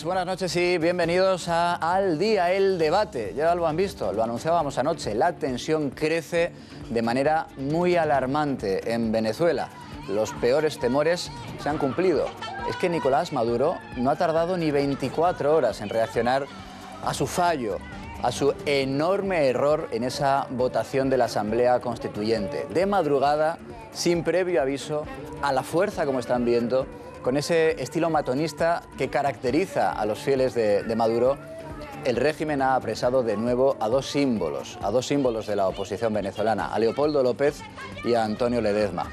buenas noches y bienvenidos a Al Día, el debate. Ya lo han visto, lo anunciábamos anoche, la tensión crece de manera muy alarmante en Venezuela. Los peores temores se han cumplido. Es que Nicolás Maduro no ha tardado ni 24 horas en reaccionar a su fallo, a su enorme error en esa votación de la Asamblea Constituyente. De madrugada, sin previo aviso, a la fuerza, como están viendo, con ese estilo matonista que caracteriza a los fieles de Maduro, el régimen ha apresado de nuevo a dos símbolos de la oposición venezolana, a Leopoldo López y a Antonio Ledezma.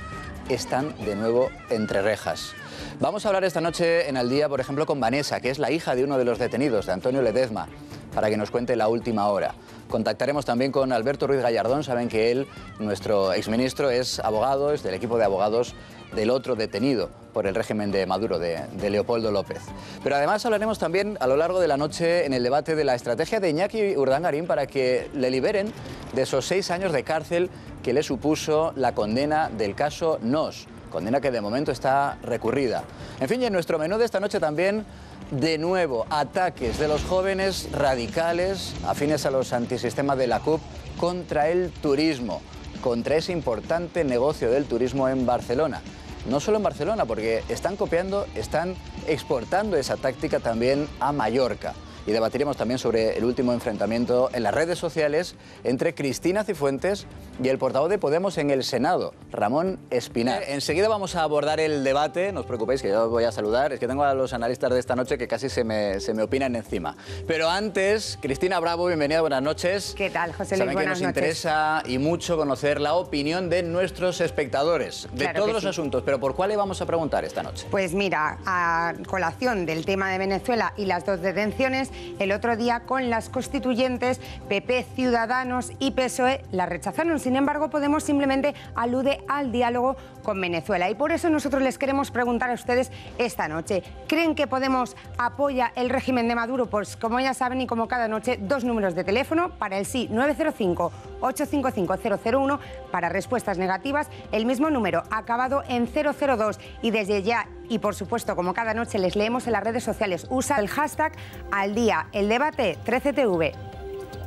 Están de nuevo entre rejas. Vamos a hablar esta noche en Al Día, por ejemplo, con Vanessa, que es la hija de uno de los detenidos, de Antonio Ledezma, para que nos cuente la última hora. Contactaremos también con Alberto Ruiz Gallardón. Saben que él, nuestro exministro, es abogado, es del equipo de abogados del otro detenido por el régimen de Maduro, de Leopoldo López. Pero además hablaremos también a lo largo de la noche en el debate de la estrategia de Iñaki Urdangarín para que le liberen de esos 6 años de cárcel que le supuso la condena del caso Nos, condena que de momento está recurrida. En fin, y en nuestro menú de esta noche también, de nuevo, ataques de los jóvenes radicales afines a los antisistemas de la CUP contra el turismo, contra ese importante negocio del turismo en Barcelona. No solo en Barcelona, porque están copiando, están exportando esa táctica también a Mallorca. Y debatiremos también sobre el último enfrentamiento en las redes sociales entre Cristina Cifuentes y el portavoz de Podemos en el Senado, Ramón Espinar. Enseguida vamos a abordar el debate, no os preocupéis que yo os voy a saludar, es que tengo a los analistas de esta noche que casi se me opinan encima. Pero antes, Cristina Bravo, bienvenida, buenas noches. ¿Qué tal, José Luis? Saben que nos interesa y mucho conocer la opinión de nuestros espectadores, de todos los asuntos, pero ¿por cuál le vamos a preguntar esta noche? Pues mira, a colación del tema de Venezuela y las dos detenciones, el otro día con las constituyentes, PP, Ciudadanos y PSOE la rechazaron. Sin embargo, Podemos simplemente alude al diálogo con Venezuela. Y por eso nosotros les queremos preguntar a ustedes esta noche. ¿Creen que Podemos apoya el régimen de Maduro? Pues como ya saben y como cada noche, 2 números de teléfono. Para el sí, 905-855-001. Para respuestas negativas, el mismo número, acabado en 002. Y desde ya, y por supuesto, como cada noche les leemos en las redes sociales, usa el hashtag Al Día, el debate 13TV.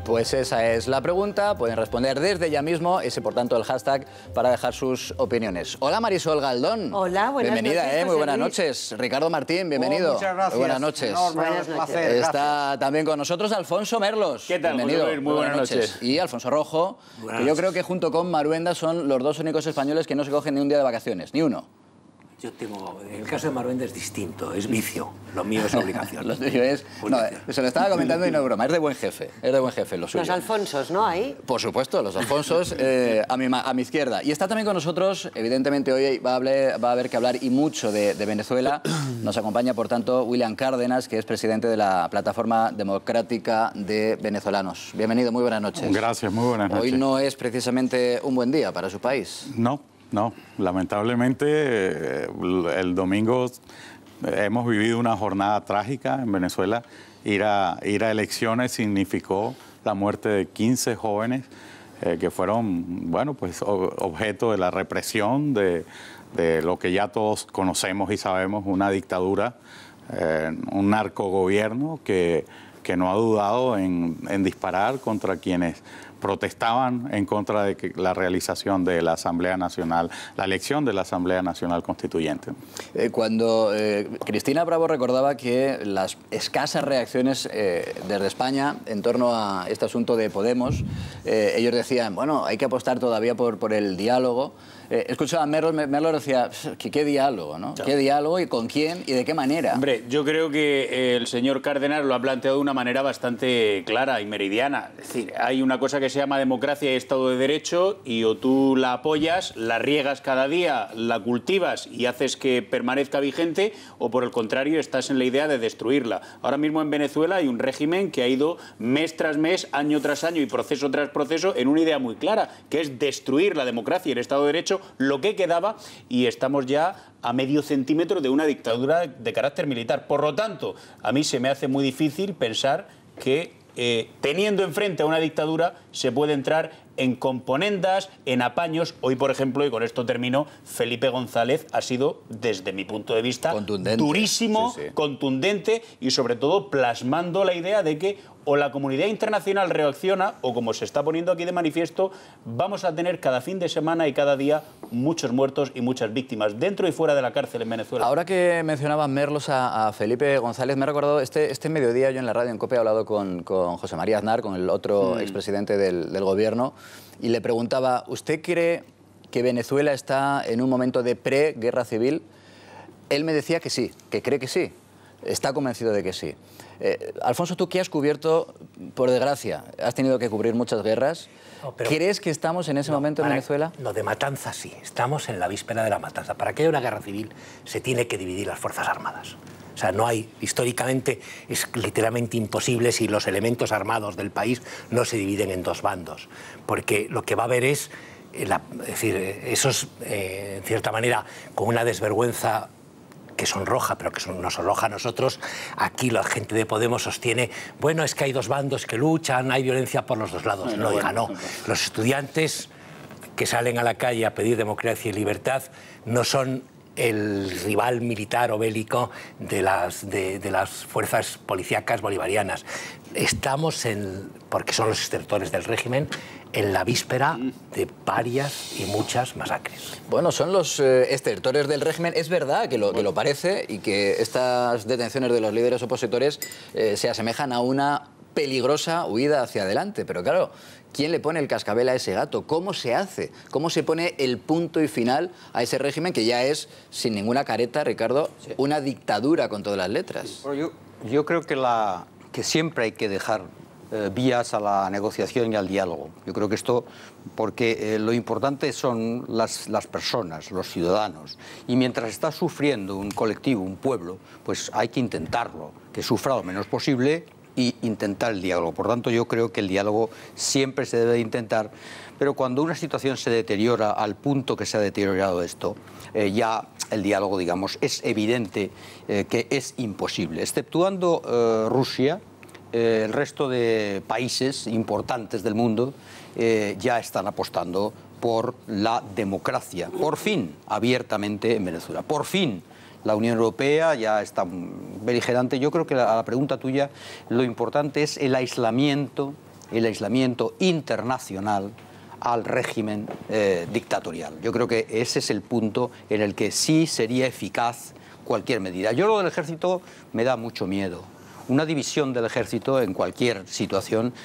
Pues esa es la pregunta, pueden responder desde ya mismo, ese por tanto el hashtag para dejar sus opiniones. Hola Marisol Galdón. Hola, buenas bienvenida, noches. Muy buenas noches. Ricardo Martín, bienvenido. Muchas gracias. Muy buenas noches. Buenas noches. Está también con nosotros Alfonso Merlos. ¿Qué tal? Bienvenido. Muy buenas noches. Y Alfonso Rojo, que yo creo que junto con Maruenda son los dos únicos españoles que no se cogen ni un día de vacaciones, ni uno. Yo tengo... En el caso de Maruenda es distinto, es vicio. Lo mío es obligación. Lo tuyo es... No, se lo estaba comentando y no es broma, es de buen jefe. Es de buen jefe lo suyo. Los Alfonsos, ¿no? Ahí. Por supuesto, los Alfonsos a mi izquierda. Y está también con nosotros, evidentemente hoy va a haber que hablar y mucho de Venezuela. Nos acompaña, por tanto, William Cárdenas, que es presidente de la Plataforma Democrática de Venezolanos. Bienvenido, muy buenas noches. Gracias, muy buenas noches. Hoy no es precisamente un buen día para su país. No, lamentablemente el domingo hemos vivido una jornada trágica en Venezuela. Ir a elecciones significó la muerte de 15 jóvenes que fueron, bueno, pues objeto de la represión de lo que ya todos conocemos y sabemos, una dictadura, un narcogobierno que no ha dudado en disparar contra quienes protestaban en contra de la realización de la Asamblea Nacional, la elección de la Asamblea Nacional Constituyente. Cuando Cristina Bravo recordaba que las escasas reacciones desde España en torno a este asunto de Podemos, ellos decían, bueno, hay que apostar todavía por el diálogo. Escuchaba a Merlos decía, ¿qué diálogo, no? ¿Qué diálogo y con quién y de qué manera? Hombre, yo creo que el señor Cárdenas lo ha planteado de una manera bastante clara y meridiana. Es decir, hay una cosa que se llama democracia y Estado de Derecho y o tú la apoyas, la riegas cada día, la cultivas y haces que permanezca vigente, o por el contrario estás en la idea de destruirla. Ahora mismo en Venezuela hay un régimen que ha ido mes tras mes, año tras año y proceso tras proceso en una idea muy clara, que es destruir la democracia y el Estado de Derecho, lo que quedaba, y estamos ya a medio centímetro de una dictadura de carácter militar. Por lo tanto, a mí se me hace muy difícil pensar que teniendo enfrente a una dictadura, se puede entrar en componendas, en apaños. Hoy, por ejemplo, y con esto termino, Felipe González ha sido, desde mi punto de vista, durísimo, contundente y, sobre todo, plasmando la idea de que o la comunidad internacional reacciona o, como se está poniendo aquí de manifiesto, vamos a tener cada fin de semana y cada día muchos muertos y muchas víctimas, dentro y fuera de la cárcel en Venezuela. Ahora que mencionaban Merlos a Felipe González, me ha recordado este mediodía, yo en la radio en COPE he hablado con José María Aznar, con el otro expresidente del gobierno, y le preguntaba, ¿usted cree que Venezuela está en un momento de pre-guerra civil? Él me decía que sí, que cree que sí, está convencido de que sí. Alfonso, tú que has cubierto, por desgracia, has tenido que cubrir muchas guerras, ¿crees que estamos en ese momento en Venezuela? No, de matanza sí, estamos en la víspera de la matanza. Para que haya una guerra civil se tiene que dividir las Fuerzas Armadas. O sea, no hay, históricamente es literalmente imposible si los elementos armados del país no se dividen en dos bandos, porque lo que va a haber es decir, esos, en cierta manera, con una desvergüenza que sonroja, pero que nos sonroja a nosotros, aquí la gente de Podemos sostiene, bueno, es que hay dos bandos que luchan, hay violencia por los dos lados. No, diga no. Los estudiantes que salen a la calle a pedir democracia y libertad no son el rival militar o bélico de las fuerzas policíacas bolivarianas. Estamos porque son los extertores del régimen, en la víspera de varias y muchas masacres. Bueno, son los estertores del régimen. Es verdad que lo parece y que estas detenciones de los líderes opositores se asemejan a una peligrosa huida hacia adelante. Pero claro, ¿quién le pone el cascabel a ese gato? ¿Cómo se hace? ¿Cómo se pone el punto y final a ese régimen que ya es, sin ninguna careta, Ricardo, una dictadura con todas las letras? Bueno, yo creo que siempre hay que dejar vías a la negociación y al diálogo. Yo creo que esto, porque lo importante son las personas, los ciudadanos. Y mientras está sufriendo un colectivo, un pueblo, pues hay que intentarlo, que sufra lo menos posible y intentar el diálogo. Por tanto, yo creo que el diálogo siempre se debe de intentar, pero cuando una situación se deteriora al punto que se ha deteriorado esto, ya el diálogo, digamos, es evidente que es imposible. Exceptuando Rusia, el resto de países importantes del mundo ya están apostando por la democracia, por fin, abiertamente en Venezuela. Por fin, la Unión Europea ya está beligerante. Yo creo que a la pregunta tuya, lo importante es el aislamiento internacional al régimen dictatorial. Yo creo que ese es el punto en el que sí sería eficaz cualquier medida. Yo lo del ejército me da mucho miedo. Una división del ejército en cualquier situación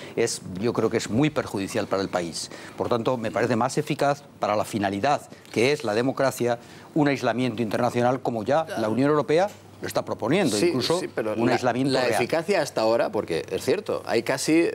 yo creo que es muy perjudicial para el país. Por tanto, me parece más eficaz para la finalidad que es la democracia, un aislamiento internacional como ya la Unión Europea lo está proponiendo, incluso pero un aislamiento la real. eficacia hasta ahora, porque es cierto, hay casi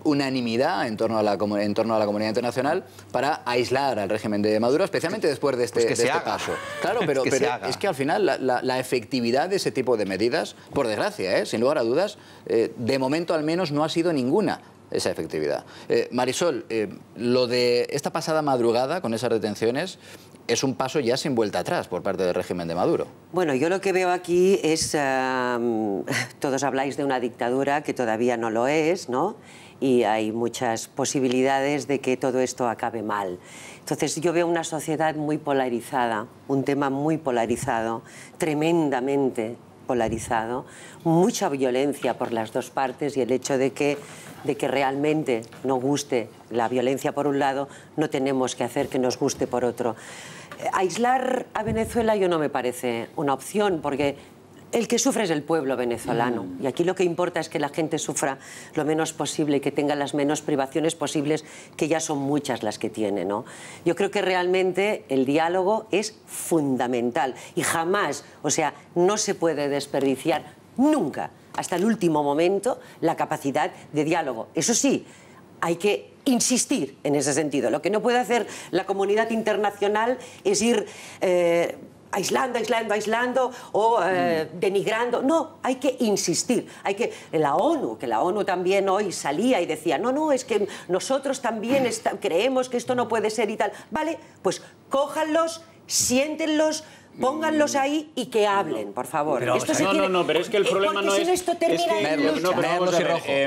unanimidad en torno a la comunidad internacional para aislar al régimen de Maduro, especialmente después de este paso. Claro, pero es que al final la efectividad de ese tipo de medidas, por desgracia, sin lugar a dudas, de momento al menos no ha sido ninguna esa efectividad. Marisol, lo de esta pasada madrugada con esas detenciones es un paso ya sin vuelta atrás por parte del régimen de Maduro. Bueno, yo lo que veo aquí es, todos habláis de una dictadura que todavía no lo es, ¿no? Y hay muchas posibilidades de que todo esto acabe mal. Entonces yo veo una sociedad muy polarizada, un tema muy polarizado, tremendamente polarizado, mucha violencia por las dos partes y el hecho de que realmente nos guste la violencia por un lado, no tenemos que hacer que nos guste por otro. Aislar a Venezuela yo no me parece una opción, porque el que sufre es el pueblo venezolano. Y aquí lo que importa es que la gente sufra lo menos posible y que tenga las menos privaciones posibles, que ya son muchas las que tiene, ¿no? Yo creo que realmente el diálogo es fundamental y jamás, o sea, no se puede desperdiciar nunca, hasta el último momento, la capacidad de diálogo. Eso sí, hay que insistir en ese sentido. Lo que no puede hacer la comunidad internacional es ir aislando o denigrando. No, hay que insistir. Que la ONU también hoy salía y decía, no, es que nosotros también creemos que esto no puede ser y tal. Vale, pues cójanlos, siéntenlos, Pónganlos ahí y que hablen, por favor. Pero, Esto se tiene... No, pero es que el problema no es... Esto termina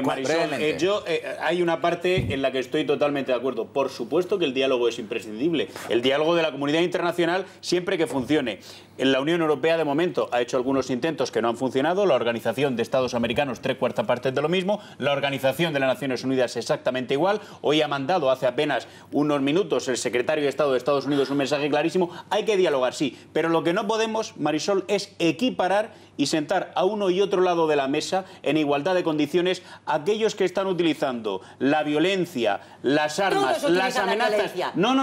Marisol, hay una parte en la que estoy totalmente de acuerdo. Por supuesto que el diálogo es imprescindible. El diálogo de la comunidad internacional siempre que funcione. En la Unión Europea, de momento, ha hecho algunos intentos que no han funcionado. La Organización de Estados Americanos, 3/4 partes de lo mismo. La Organización de las Naciones Unidas, exactamente igual. Hoy ha mandado, hace apenas unos minutos, el secretario de Estado de Estados Unidos un mensaje clarísimo. Hay que dialogar, sí, pero lo que no podemos, Marisol, es equiparar y sentar a uno y otro lado de la mesa en igualdad de condiciones a aquellos que están utilizando la violencia, las armas, las amenazas. No,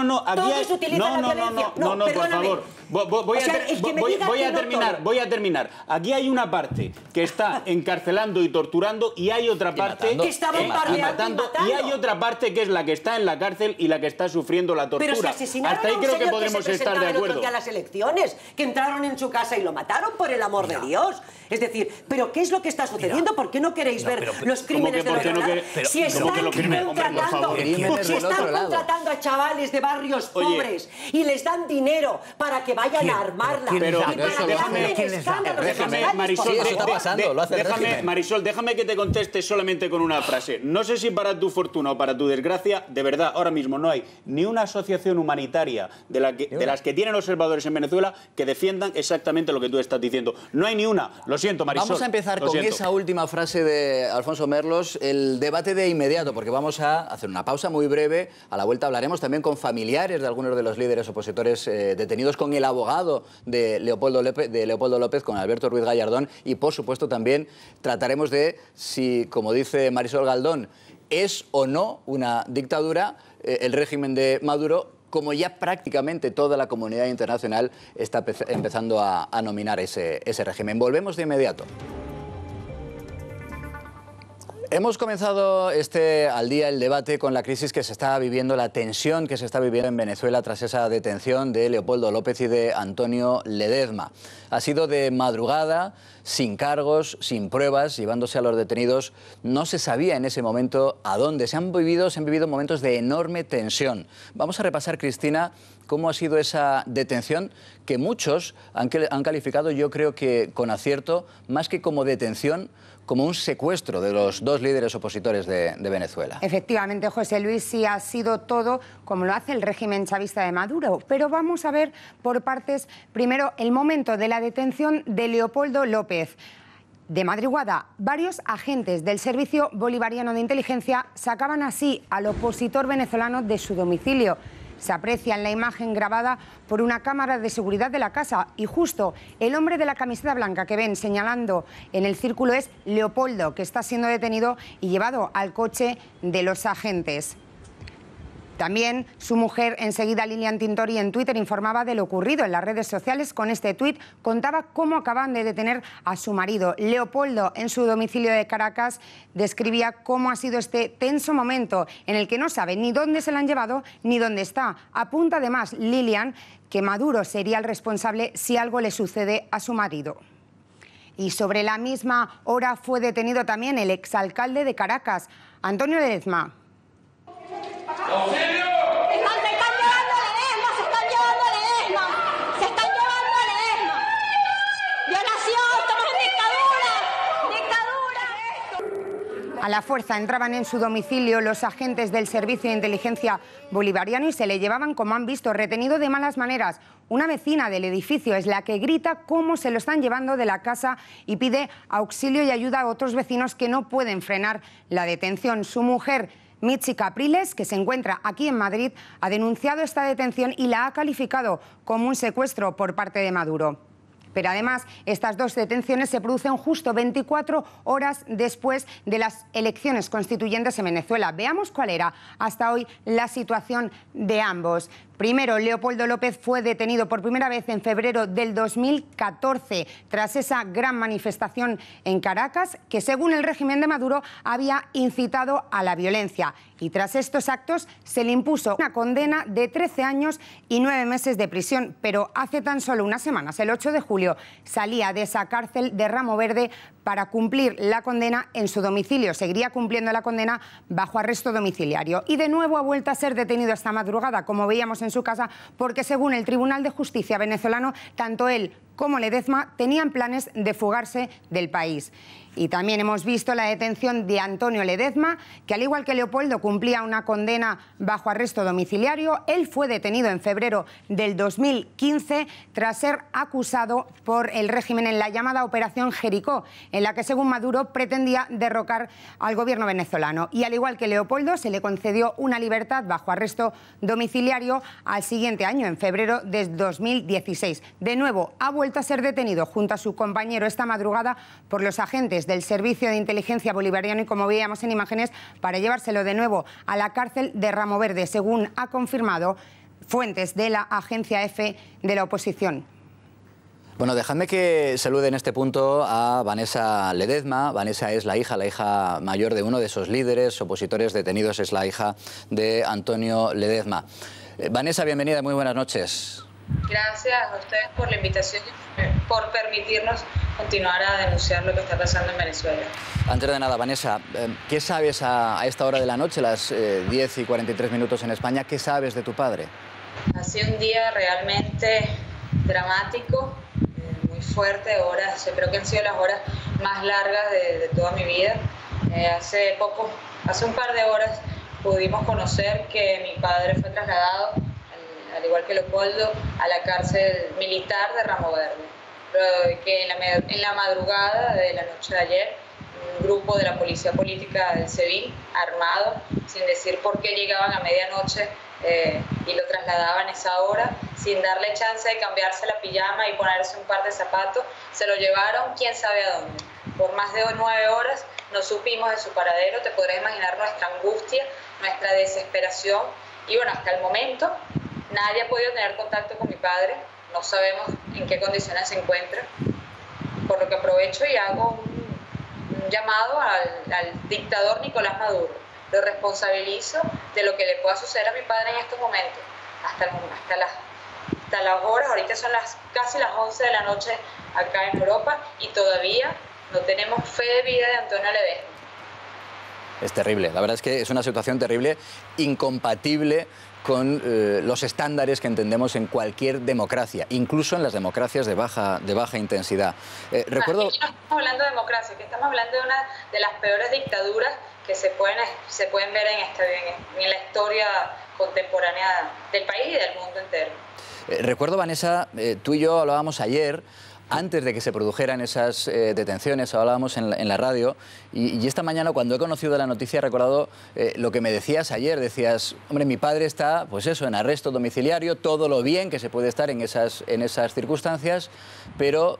por favor. Voy a terminar. Aquí hay una parte que está encarcelando y torturando y hay otra parte que está bombardeando y hay otra parte que es la que está en la cárcel y la que está sufriendo la tortura. Pero se asesinaron hasta ahí a un creo que señor podremos se estar de el otro acuerdo. día a las elecciones, que entraron en su casa y lo mataron, por el amor de Dios. Es decir, ¿pero qué es lo que está sucediendo? ¿Por qué no queréis ver los crímenes del otro lado? Si están contratando a chavales de barrios pobres y les dan dinero para que vayan a armarla y para que hagan escándalos. Marisol, déjame que te conteste solamente con una frase. No sé si para tu fortuna o para tu desgracia, de verdad, ahora mismo no hay ni una asociación humanitaria de las que tienen observadores en Venezuela que defiendan exactamente lo que tú estás diciendo. No hay ni una. Lo siento, Marisol. Vamos a empezar con esa última frase de Alfonso Merlos, el debate de inmediato, porque vamos a hacer una pausa muy breve. A la vuelta hablaremos también con familiares de algunos de los líderes opositores detenidos, con el abogado de Leopoldo López, con Alberto Ruiz Gallardón, y por supuesto también trataremos de si, como dice Marisol Galdón, es o no una dictadura el régimen de Maduro, como ya prácticamente toda la comunidad internacional está empezando a nominar ese régimen. Volvemos de inmediato. Hemos comenzado al día el debate con la crisis que se está viviendo, la tensión que se está viviendo en Venezuela tras esa detención de Leopoldo López y de Antonio Ledezma. Ha sido de madrugada, sin cargos, sin pruebas, llevándose a los detenidos. No se sabía en ese momento a dónde. Se han vivido momentos de enorme tensión. Vamos a repasar, Cristina, cómo ha sido esa detención que muchos han calificado, yo creo que con acierto, más que como detención, como un secuestro de los dos líderes opositores de Venezuela. Efectivamente, José Luis, sí ha sido todo como lo hace el régimen chavista de Maduro. Pero vamos a ver por partes, primero, el momento de la detención de Leopoldo López. De madrugada, varios agentes del Servicio Bolivariano de Inteligencia sacaban así al opositor venezolano de su domicilio. Se aprecia en la imagen grabada por una cámara de seguridad de la casa y justo el hombre de la camiseta blanca que ven señalando en el círculo es Leopoldo, que está siendo detenido y llevado al coche de los agentes. También su mujer, enseguida Lilian Tintori, en Twitter informaba de lo ocurrido en las redes sociales. Con este tuit contaba cómo acaban de detener a su marido. Leopoldo, en su domicilio de Caracas, describía cómo ha sido este tenso momento en el que no sabe ni dónde se lo han llevado ni dónde está. Apunta además Lilian que Maduro sería el responsable si algo le sucede a su marido. Y sobre la misma hora fue detenido también el exalcalde de Caracas, Antonio Ledezma. ¡Auxilio! ¡Se están llevando a Ledezma! ¡Se están llevando a Ledezma! ¡Se están llevando a Ledezma! ¡Violación! ¡Estamos en dictadura! ¡Dictadura! A la fuerza entraban en su domicilio los agentes del Servicio de Inteligencia Bolivariano y se le llevaban, como han visto, retenido de malas maneras. Una vecina del edificio es la que grita cómo se lo están llevando de la casa y pide auxilio y ayuda a otros vecinos que no pueden frenar la detención. Su mujer, Mitzi Capriles, que se encuentra aquí en Madrid, ha denunciado esta detención y la ha calificado como un secuestro por parte de Maduro. Pero además, estas dos detenciones se producen justo 24 horas después de las elecciones constituyentes en Venezuela. Veamos cuál era hasta hoy la situación de ambos. Primero, Leopoldo López fue detenido por primera vez en febrero del 2014 tras esa gran manifestación en Caracas que, según el régimen de Maduro, había incitado a la violencia. Y tras estos actos se le impuso una condena de 13 años y 9 meses de prisión. Pero hace tan solo unas semanas, el 8 de julio, salía de esa cárcel de Ramo Verde para cumplir la condena en su domicilio. Seguiría cumpliendo la condena bajo arresto domiciliario. Y de nuevo ha vuelto a ser detenido esta madrugada, como veíamos en su casa, porque según el Tribunal de Justicia venezolano, tanto él como Ledezma tenían planes de fugarse del país. Y también hemos visto la detención de Antonio Ledezma, que al igual que Leopoldo cumplía una condena bajo arresto domiciliario. Él fue detenido en febrero del 2015 tras ser acusado por el régimen en la llamada Operación Jericó, en la que según Maduro pretendía derrocar al gobierno venezolano. Y al igual que Leopoldo, se le concedió una libertad bajo arresto domiciliario al siguiente año, en febrero de 2016. De nuevo, ha vuelto a ser detenido junto a su compañero esta madrugada por los agentes del Servicio de Inteligencia Bolivariano y, como veíamos en imágenes, para llevárselo de nuevo a la cárcel de Ramo Verde, según ha confirmado fuentes de la agencia EFE de la oposición. Bueno, dejadme que salude en este punto a Vanessa Ledezma. Vanessa es la hija mayor de uno de esos líderes opositores detenidos, es la hija de Antonio Ledezma. Vanessa, bienvenida, muy buenas noches. Gracias a ustedes por la invitación y por permitirnos continuar a denunciar lo que está pasando en Venezuela. Antes de nada, Vanessa, ¿qué sabes a esta hora de la noche, las 10:43 en España? ¿Qué sabes de tu padre? Ha sido un día realmente dramático, muy fuerte, horas, yo creo que han sido las horas más largas de toda mi vida. Hace un par de horas pudimos conocer que mi padre fue trasladado, al igual que Leopoldo, a la cárcel militar de Ramo Verde, que en la madrugada de la noche de ayer, un grupo de la policía política del SEBIN, armado, sin decir por qué llegaban a medianoche y lo trasladaban a esa hora, sin darle chance de cambiarse la pijama y ponerse un par de zapatos, se lo llevaron quién sabe a dónde. Por más de 9 horas no supimos de su paradero. Te podrás imaginar nuestra angustia, nuestra desesperación, y bueno, hasta el momento nadie ha podido tener contacto con mi padre, no sabemos en qué condiciones se encuentra, por lo que aprovecho y hago un llamado al dictador Nicolás Maduro. Lo responsabilizo de lo que le pueda suceder a mi padre en estos momentos, hasta las horas, ahorita son casi las 11 de la noche acá en Europa, y todavía no tenemos fe de vida de Antonio Ledezma. Es terrible, la verdad es que es una situación terrible, incompatible con los estándares que entendemos en cualquier democracia, incluso en las democracias de baja intensidad. Recuerdo... Aquí no estamos hablando de democracia, que estamos hablando de una de las peores dictaduras que se pueden ver en la historia contemporánea del país y del mundo entero. Recuerdo, Vanessa, tú y yo hablábamos ayer, antes de que se produjeran esas detenciones, hablábamos en la radio, y esta mañana, cuando he conocido la noticia, he recordado lo que me decías ayer. Decías, hombre, mi padre está, pues eso, en arresto domiciliario, todo lo bien que se puede estar en esas circunstancias, pero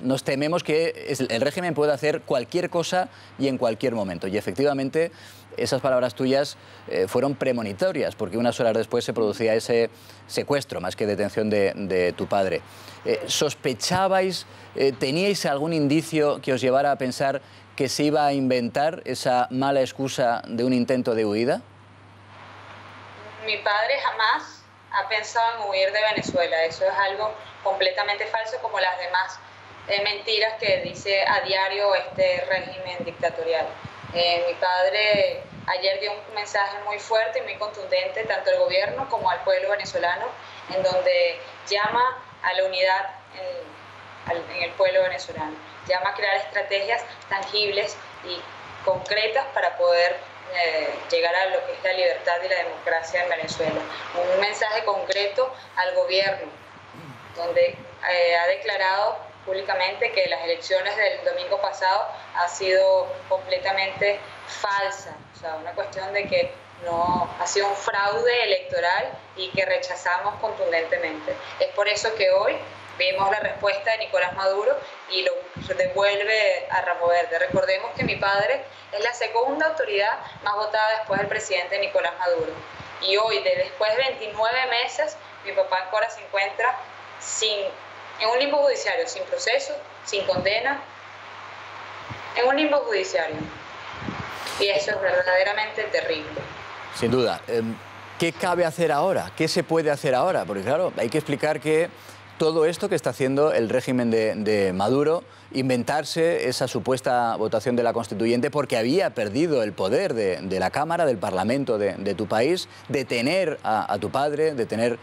nos tememos que el régimen pueda hacer cualquier cosa y en cualquier momento. Y efectivamente, esas palabras tuyas fueron premonitorias, porque unas horas después se producía ese secuestro, más que detención de tu padre. ¿Sospechabais, teníais algún indicio que os llevara a pensar que se iba a inventar esa mala excusa de un intento de huida? Mi padre jamás ha pensado en huir de Venezuela. Eso es algo completamente falso, como las demás mentiras que dice a diario este régimen dictatorial. Mi padre ayer dio un mensaje muy fuerte y muy contundente tanto al gobierno como al pueblo venezolano, en donde llama a la unidad en el pueblo venezolano, llama a crear estrategias tangibles y concretas para poder llegar a lo que es la libertad y la democracia en Venezuela. Un mensaje concreto al gobierno, donde ha declarado públicamente que las elecciones del domingo pasado ha sido completamente falsa, o sea, una cuestión de que no ha sido un fraude electoral y que rechazamos contundentemente. Es por eso que hoy vimos la respuesta de Nicolás Maduro y lo devuelve a Ramo Verde. Recordemos que mi padre es la segunda autoridad más votada después del presidente Nicolás Maduro. Y hoy, después de 29 meses, mi papá ahora se encuentra en un limbo judiciario, sin proceso, sin condena, en un limbo judiciario. Y eso es verdaderamente terrible. Sin duda. ¿Qué cabe hacer ahora? ¿Qué se puede hacer ahora? Porque claro, hay que explicar que todo esto que está haciendo el régimen de Maduro, inventarse esa supuesta votación de la Constituyente porque había perdido el poder de la Cámara, del Parlamento de tu país, detener a tu padre, detener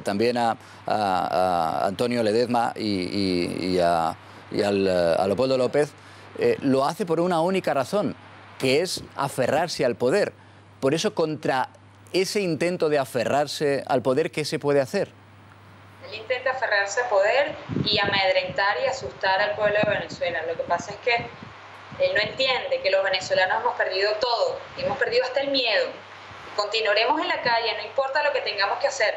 también a Antonio Ledezma y a Leopoldo López, lo hace por una única razón, que es aferrarse al poder. Por eso, contra ese intento de aferrarse al poder, ¿qué se puede hacer? Él intenta aferrarse al poder y amedrentar y asustar al pueblo de Venezuela. Lo que pasa es que él no entiende que los venezolanos hemos perdido todo, hemos perdido hasta el miedo. Continuaremos en la calle, no importa lo que tengamos que hacer.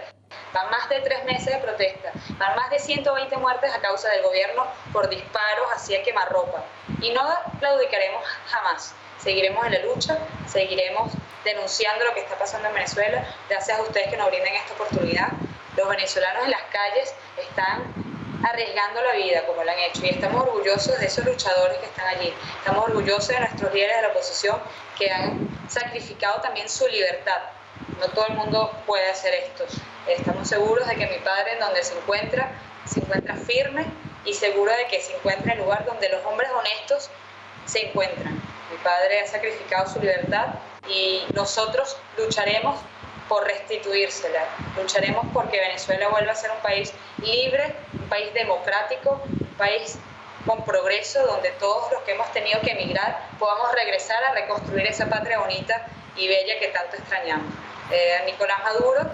Van más de 3 meses de protesta, van más de 120 muertes a causa del gobierno por disparos hacia quemarropa. Y no claudicaremos jamás. Seguiremos en la lucha, seguiremos denunciando lo que está pasando en Venezuela. Gracias a ustedes que nos brinden esta oportunidad. Los venezolanos en las calles están arriesgando la vida como lo han hecho y estamos orgullosos de esos luchadores que están allí. Estamos orgullosos de nuestros líderes de la oposición que han sacrificado también su libertad. No todo el mundo puede hacer esto. Estamos seguros de que mi padre, en donde se encuentra firme y seguro de que se encuentra en el lugar donde los hombres honestos se encuentran. Mi padre ha sacrificado su libertad y nosotros lucharemos por restituírsela. Lucharemos porque Venezuela vuelva a ser un país libre, un país democrático, un país con progreso, donde todos los que hemos tenido que emigrar podamos regresar a reconstruir esa patria bonita y bella que tanto extrañamos. A Nicolás Maduro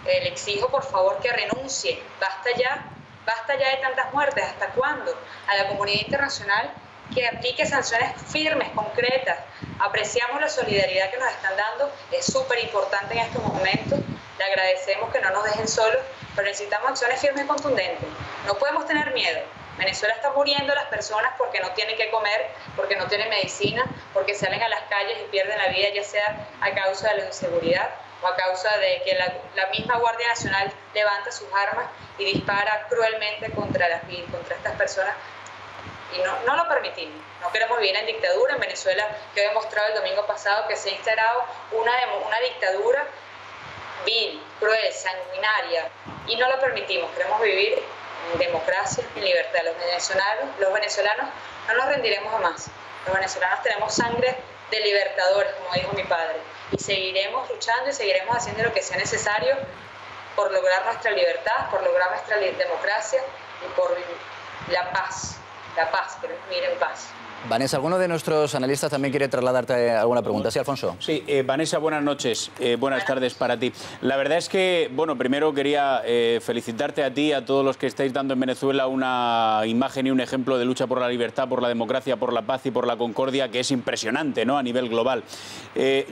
le exijo por favor que renuncie. Basta ya de tantas muertes. ¿Hasta cuándo? A la comunidad internacional que aplique sanciones firmes, concretas. Apreciamos la solidaridad que nos están dando, es súper importante en estos momentos. Le agradecemos que no nos dejen solos, pero necesitamos acciones firmes y contundentes. No podemos tener miedo. Venezuela está muriendo las personas porque no tienen que comer, porque no tienen medicina, porque salen a las calles y pierden la vida, ya sea a causa de la inseguridad o a causa de que la misma Guardia Nacional levanta sus armas y dispara cruelmente contra estas personas. Y no lo permitimos. No queremos vivir en dictadura. En Venezuela quedó demostrado el domingo pasado que se ha instalado una dictadura vil, cruel, sanguinaria. Y no lo permitimos. Queremos vivir en democracia, en libertad. Los venezolanos no nos rendiremos jamás. Los venezolanos tenemos sangre de libertadores, como dijo mi padre. Y seguiremos luchando y seguiremos haciendo lo que sea necesario por lograr nuestra libertad, por lograr nuestra democracia y por la paz. La paz, queremos vivir en paz. Vanessa, ¿alguno de nuestros analistas también quiere trasladarte alguna pregunta? Sí, Alfonso. Sí, Vanessa, buenas noches. Buenas tardes para ti. La verdad es que, bueno, primero quería felicitarte a ti y a todos los que estáis dando en Venezuela una imagen y un ejemplo de lucha por la libertad, por la democracia, por la paz y por la concordia que es impresionante, ¿no?, a nivel global.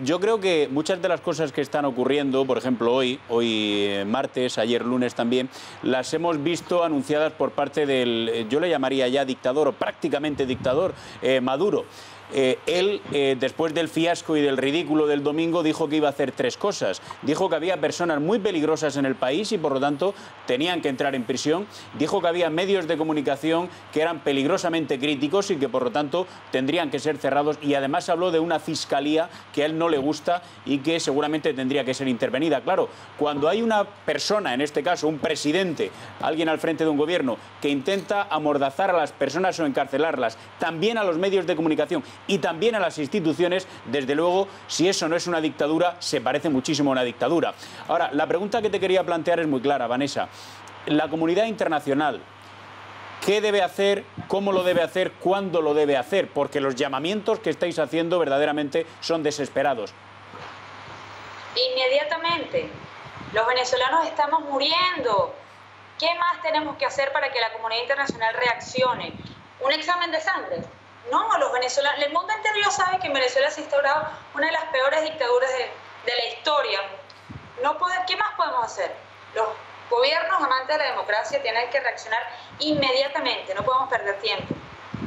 Yo creo que muchas de las cosas que están ocurriendo, por ejemplo hoy martes, ayer lunes también, las hemos visto anunciadas por parte del, yo le llamaría ya dictador o prácticamente dictador, Maduro. Él, después del fiasco y del ridículo del domingo, dijo que iba a hacer 3 cosas. Dijo que había personas muy peligrosas en el país y por lo tanto tenían que entrar en prisión. Dijo que había medios de comunicación que eran peligrosamente críticos y que por lo tanto tendrían que ser cerrados, y además habló de una fiscalía que a él no le gusta y que seguramente tendría que ser intervenida. Claro, cuando hay una persona, en este caso un presidente, alguien al frente de un gobierno, que intenta amordazar a las personas o encarcelarlas, también a los medios de comunicación y también a las instituciones, desde luego, si eso no es una dictadura, se parece muchísimo a una dictadura. Ahora, la pregunta que te quería plantear es muy clara, Vanessa. La comunidad internacional, ¿qué debe hacer? ¿Cómo lo debe hacer? ¿Cuándo lo debe hacer? Porque los llamamientos que estáis haciendo verdaderamente son desesperados. Inmediatamente. Los venezolanos estamos muriendo. ¿Qué más tenemos que hacer para que la comunidad internacional reaccione? ¿Un examen de sangre? No, los venezolanos, el mundo entero ya sabe que en Venezuela se ha instaurado una de las peores dictaduras de la historia. ¿Qué más podemos hacer? Los gobiernos amantes de la democracia tienen que reaccionar inmediatamente, no podemos perder tiempo.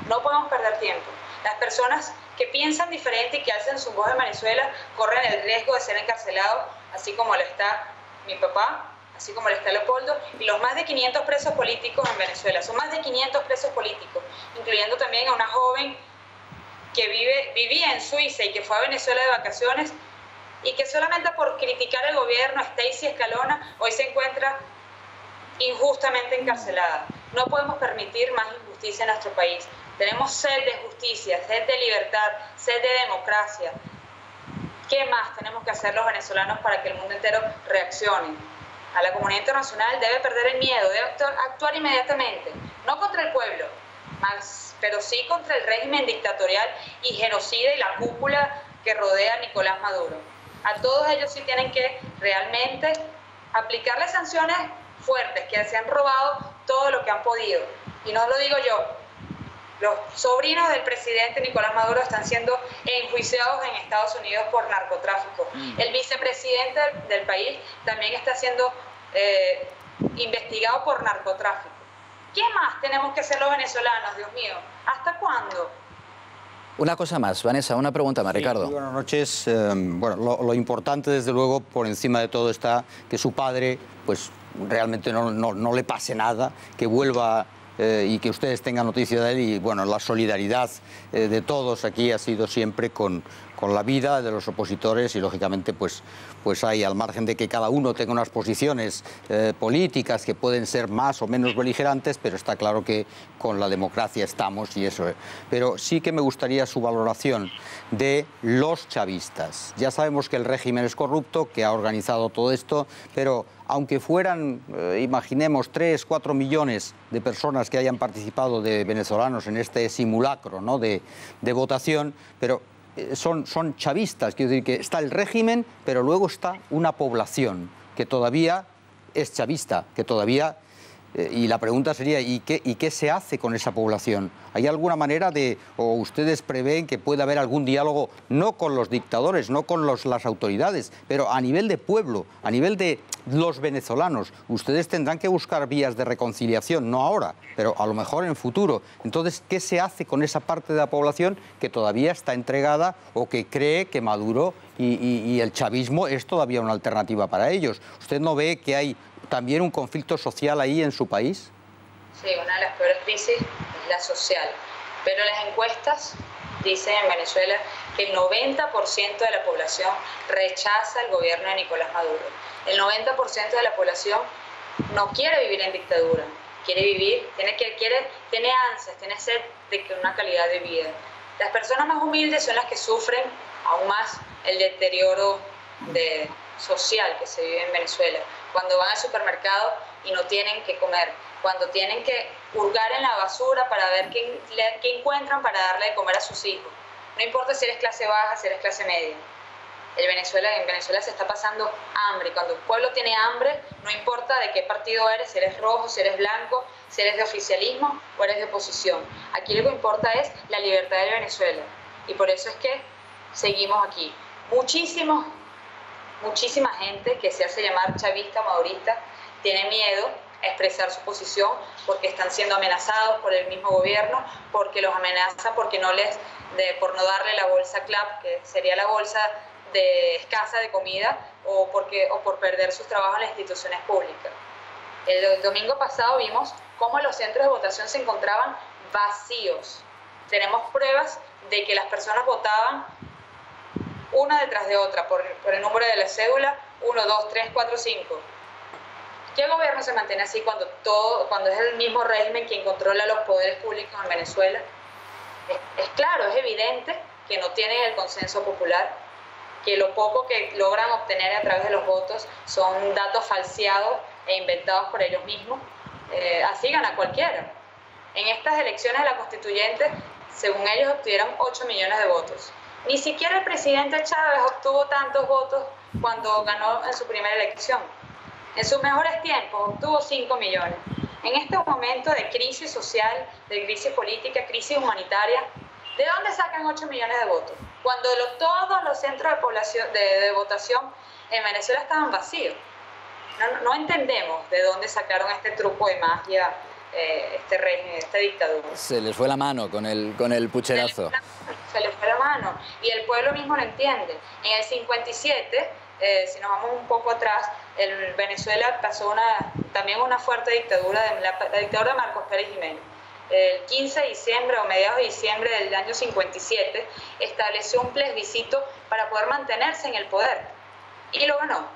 No podemos perder tiempo. Las personas que piensan diferente y que alzan su voz en Venezuela corren el riesgo de ser encarcelados, así como lo está mi papá, así como lo está Leopoldo, y los más de 500 presos políticos en Venezuela. Son más de 500 presos políticos, incluyendo también a una joven que vivía en Suiza y que fue a Venezuela de vacaciones y que solamente por criticar el gobierno, Stacy Escalona, hoy se encuentra injustamente encarcelada. No podemos permitir más injusticia en nuestro país. Tenemos sed de justicia, sed de libertad, sed de democracia. ¿Qué más tenemos que hacer los venezolanos para que el mundo entero reaccione? A la comunidad internacional debe perder el miedo, debe actuar inmediatamente, no contra el pueblo, pero sí contra el régimen dictatorial y genocida y la cúpula que rodea a Nicolás Maduro. A todos ellos sí tienen que realmente aplicarles sanciones fuertes, que se han robado todo lo que han podido. Y no lo digo yo, los sobrinos del presidente Nicolás Maduro están siendo enjuiciados en Estados Unidos por narcotráfico. El vicepresidente del país también está siendo investigado por narcotráfico. ¿Qué más tenemos que hacer los venezolanos, Dios mío? ¿Hasta cuándo? Una cosa más, Vanessa, una pregunta más, Ricardo. Sí, buenas noches. Bueno, lo importante, desde luego, por encima de todo está que su padre, pues realmente no le pase nada, que vuelva y que ustedes tengan noticia de él. Y bueno, la solidaridad de todos aquí ha sido siempre con la vida de los opositores y lógicamente pues hay, al margen de que cada uno tenga unas posiciones políticas que pueden ser más o menos beligerantes, pero está claro que con la democracia estamos y eso. Pero sí que me gustaría su valoración de los chavistas. Ya sabemos que el régimen es corrupto, que ha organizado todo esto, pero aunque fueran, imaginemos, 3, 4 millones de personas que hayan participado, de venezolanos, en este simulacro, ¿no?, de votación, pero son chavistas, quiero decir que está el régimen, pero luego está una población que todavía es chavista, que todavía... y la pregunta sería, ¿y qué se hace con esa población? ¿Hay alguna manera o ustedes prevén que pueda haber algún diálogo, no con los dictadores, no con las autoridades, pero a nivel de pueblo, a nivel de los venezolanos? Ustedes tendrán que buscar vías de reconciliación, no ahora, pero a lo mejor en futuro. Entonces, ¿qué se hace con esa parte de la población que todavía está entregada o que cree que Maduro y el chavismo es todavía una alternativa para ellos? ¿Usted no ve que hay también un conflicto social ahí en su país? Sí, una de las peores crisis es la social. Pero las encuestas dicen en Venezuela que el 90% de la población rechaza el gobierno de Nicolás Maduro. El 90% de la población no quiere vivir en dictadura, quiere vivir, tiene ansias, tiene sed de una calidad de vida. Las personas más humildes son las que sufren aún más el deterioro social que se vive en Venezuela. Cuando van al supermercado y no tienen que comer, cuando tienen que hurgar en la basura para ver qué encuentran para darle de comer a sus hijos. No importa si eres clase baja, si eres clase media. En Venezuela se está pasando hambre. Cuando el pueblo tiene hambre, no importa de qué partido eres, si eres rojo, si eres blanco, si eres de oficialismo o eres de oposición. Aquí lo que importa es la libertad de Venezuela. Y por eso es que seguimos aquí. Muchísima gente que se hace llamar chavista, madurista, tiene miedo a expresar su posición porque están siendo amenazados por el mismo gobierno, porque los amenazan por no darle la bolsa CLAP, que sería la bolsa de escasa de comida, o por perder sus trabajos en las instituciones públicas. El domingo pasado vimos cómo los centros de votación se encontraban vacíos. Tenemos pruebas de que las personas votaban una detrás de otra por el número de la cédula, 1, 2, 3, 4, 5. ¿Qué gobierno se mantiene así cuando es el mismo régimen quien controla los poderes públicos en Venezuela? Es claro, es evidente que no tienen el consenso popular, que lo poco que logran obtener a través de los votos son datos falseados e inventados por ellos mismos. Así gana cualquiera. En estas elecciones de la constituyente, según ellos, obtuvieron 8 millones de votos. Ni siquiera el presidente Chávez obtuvo tantos votos cuando ganó en su primera elección. En sus mejores tiempos obtuvo 5 millones. En este momento de crisis social, de crisis política, crisis humanitaria, ¿de dónde sacan 8 millones de votos? Cuando todos los centros de votación en Venezuela estaban vacíos. No entendemos de dónde sacaron este truco de magia, este régimen, esta dictadura. Se les fue la mano con el pucherazo. Se les fue la mano y el pueblo mismo lo entiende. En el 57, si nos vamos un poco atrás, Venezuela pasó también una fuerte dictadura, la dictadura de Marcos Pérez Jiménez. El 15 de diciembre o mediados de diciembre del año 57 estableció un plebiscito para poder mantenerse en el poder y lo ganó.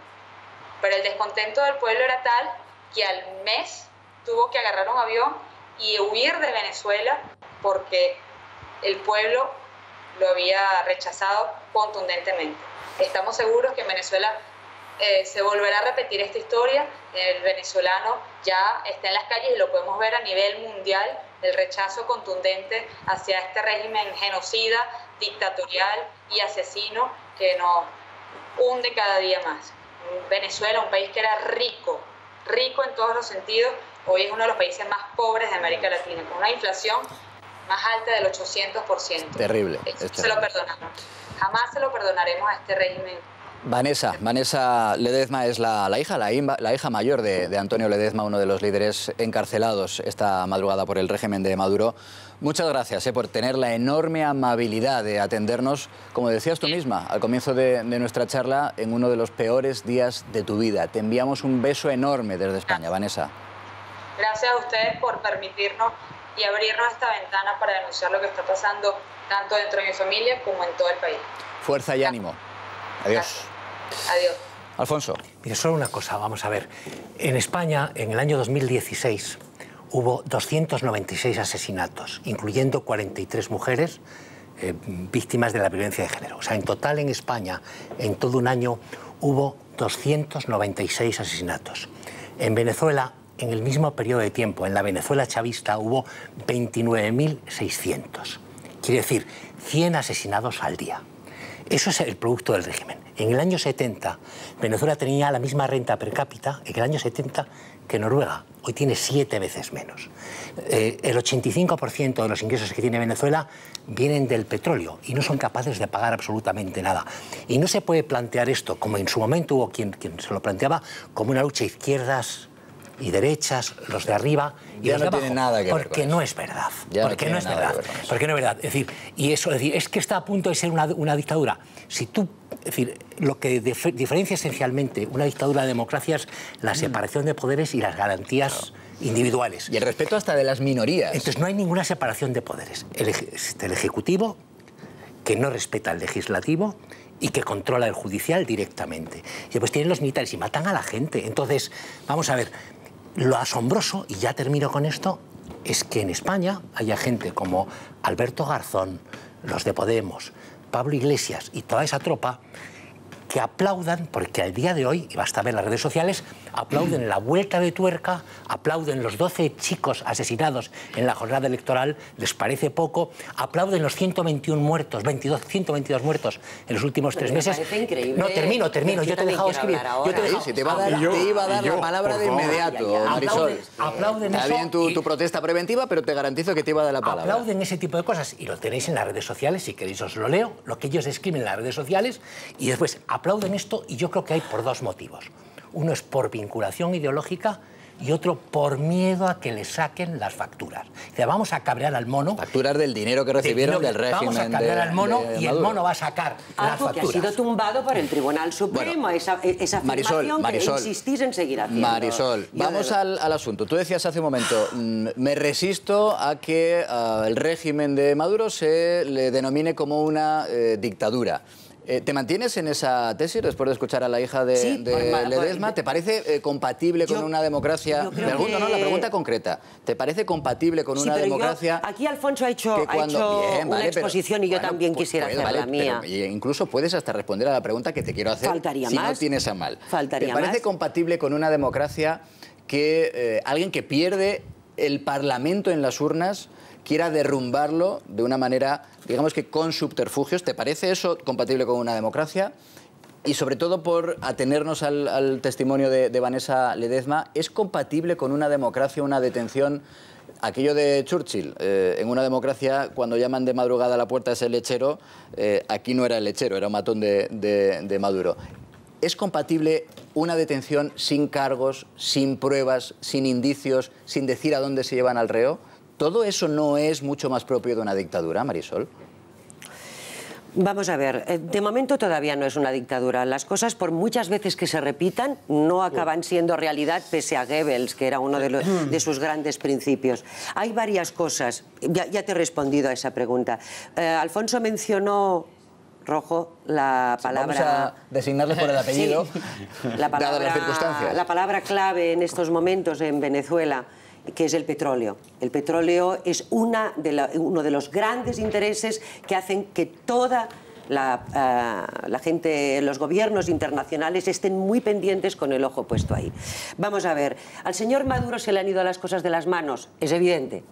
Pero el descontento del pueblo era tal que al mes tuvo que agarrar un avión y huir de Venezuela porque el pueblo lo había rechazado contundentemente. Estamos seguros que en Venezuela se volverá a repetir esta historia. El venezolano ya está en las calles y lo podemos ver a nivel mundial, el rechazo contundente hacia este régimen genocida, dictatorial y asesino que nos hunde cada día más. Venezuela, un país que era rico en todos los sentidos, hoy es uno de los países más pobres de América Latina, con una inflación más alta del 800%. Terrible. Se lo perdonamos. Jamás se lo perdonaremos a este régimen. Vanessa Ledezma es la hija mayor de Antonio Ledezma, uno de los líderes encarcelados esta madrugada por el régimen de Maduro. Muchas gracias por tener la enorme amabilidad de atendernos, como decías tú misma al comienzo de nuestra charla, en uno de los peores días de tu vida. Te enviamos un beso enorme desde España, Vanessa. Gracias a ustedes por permitirnos y abrirnos esta ventana para denunciar lo que está pasando tanto dentro de mi familia como en todo el país. Fuerza y ánimo. Adiós. Adiós. Alfonso. Mire, solo una cosa, vamos a ver. En España, en el año 2016, hubo 296 asesinatos, incluyendo 43 mujeres víctimas de la violencia de género. O sea, en total en España, en todo un año, hubo 296 asesinatos. En Venezuela, en el mismo periodo de tiempo, en la Venezuela chavista, hubo 29.600. Quiere decir, 100 asesinados al día. Eso es el producto del régimen. En el año 70, Venezuela tenía la misma renta per cápita, en el año 70, que Noruega. Hoy tiene 7 veces menos. El 85% de los ingresos que tiene Venezuela vienen del petróleo y no son capaces de pagar absolutamente nada. Y no se puede plantear esto, como en su momento hubo quien se lo planteaba, como una lucha izquierdas y derechas, los de arriba y ya los de abajo, tiene nada que ver porque con no eso. es verdad, Ya porque no es verdad, porque no es verdad. Es decir, y eso, es decir, es que está a punto de ser una dictadura. Si tú, es decir, lo que diferencia esencialmente una dictadura de democracia es la separación de poderes y las garantías individuales. Y el respeto hasta de las minorías. Entonces no hay ninguna separación de poderes. El Ejecutivo, que no respeta al Legislativo y que controla el Judicial directamente. Y después tienen los militares y matan a la gente. Entonces, vamos a ver, lo asombroso, y ya termino con esto, es que en España haya gente como Alberto Garzón, los de Podemos, Pablo Iglesias y toda esa tropa que aplaudan, porque al día de hoy, y basta ver las redes sociales, aplauden la vuelta de tuerca, aplauden los 12 chicos asesinados en la jornada electoral, les parece poco, aplauden los 121 muertos, 122 muertos en los últimos 3 meses. Me parece increíble. No, termino, yo te he dejado escribir. Sí, te iba a dar la palabra de inmediato, Marisol. Aplauden Está eso bien tu protesta preventiva, pero te garantizo que te iba a dar la palabra. Aplauden ese tipo de cosas y lo tenéis en las redes sociales, si queréis os lo leo, lo que ellos escriben en las redes sociales, y después aplauden esto, y yo creo que hay por 2 motivos. Uno es por vinculación ideológica y otro por miedo a que le saquen las facturas. O sea, vamos a cabrear al mono. Facturas del dinero que recibieron del régimen. Vamos a cabrear al mono y el mono va a sacar las Algo que ha facturas. sido tumbado por el Tribunal Supremo, esa afirmación que insistís en seguir haciendo. Marisol, vamos al asunto. Tú decías hace un momento, me resisto a que el régimen de Maduro se le denomine como una dictadura. ¿Te mantienes en esa tesis después de escuchar a la hija de Ledezma? ¿Te parece compatible con una democracia? No, la pregunta concreta. ¿Te parece compatible con una democracia? Aquí Alfonso ha hecho una exposición y yo también quisiera hacer la mía. Pero incluso puedes hasta responder a la pregunta que te quiero hacer. Faltaría si más. no tienes a mal. Faltaría ¿Te parece más. compatible con una democracia que alguien que pierde el Parlamento en las urnas quiera derrumbarlo de una manera, digamos que con subterfugios? ¿Te parece eso compatible con una democracia? Y sobre todo por atenernos al testimonio de Vanessa Ledezma, ¿es compatible con una democracia una detención? Aquello de Churchill, en una democracia, cuando llaman de madrugada a la puerta ese lechero, aquí no era el lechero, era un matón de Maduro. ¿Es compatible una detención sin cargos, sin pruebas, sin indicios, sin decir a dónde se llevan al reo? ¿Todo eso no es mucho más propio de una dictadura, Marisol? Vamos a ver, de momento todavía no es una dictadura. Las cosas, por muchas veces que se repitan, no acaban siendo realidad, pese a Goebbels, que era uno de sus grandes principios. Hay varias cosas. Ya te he respondido a esa pregunta. Alfonso mencionó Rojo, la palabra... Vamos a designarle por el apellido, Sí. La palabra, dadas las circunstancias. La palabra clave en estos momentos en Venezuela, que es el petróleo. El petróleo es uno de los grandes intereses que hacen que toda la gente, los gobiernos internacionales estén muy pendientes con el ojo puesto ahí. Vamos a ver, al señor Maduro se le han ido las cosas de las manos, es evidente.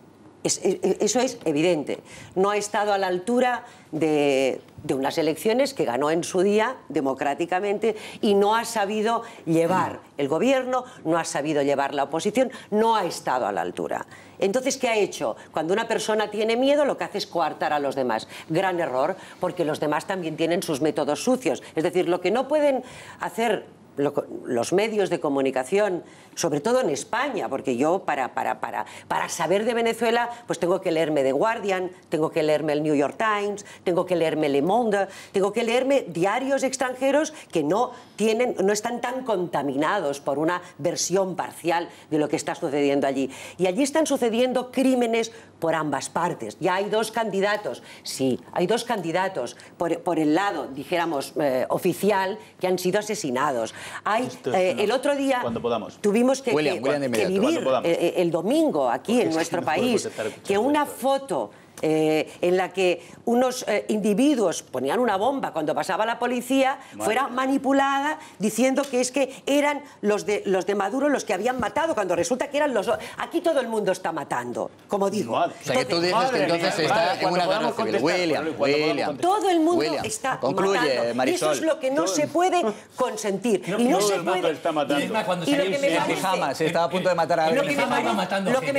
Eso es evidente. No ha estado a la altura de unas elecciones que ganó en su día democráticamente y no ha sabido llevar el gobierno, no ha sabido llevar la oposición, no ha estado a la altura. Entonces, ¿qué ha hecho? Cuando una persona tiene miedo, lo que hace es coartar a los demás. Gran error, porque los demás también tienen sus métodos sucios. Es decir, lo que no pueden hacer los medios de comunicación, sobre todo en España, porque yo para saber de Venezuela pues tengo que leerme The Guardian, tengo que leerme el New York Times, tengo que leerme Le Monde, tengo que leerme diarios extranjeros que no están tan contaminados por una versión parcial de lo que está sucediendo allí. Y allí están sucediendo crímenes por ambas partes. Ya hay dos candidatos, sí, hay dos candidatos por el lado, dijéramos, oficial, que han sido asesinados. El otro día tuvimos que vivir el domingo aquí en nuestro país, que una foto en la que unos individuos ponían una bomba cuando pasaba la policía, fuera manipulada diciendo que es que eran los de Maduro los que habían matado, cuando resulta que eran los... Aquí todo el mundo está matando, como digo. O sea, que tú dices que entonces está en una guerra civil. William. Todo el mundo está matando. Marisol. Y eso es lo que no se puede consentir. Y no se puede... Y lo que me parece... Se estaba a punto de matar a alguien. Lo que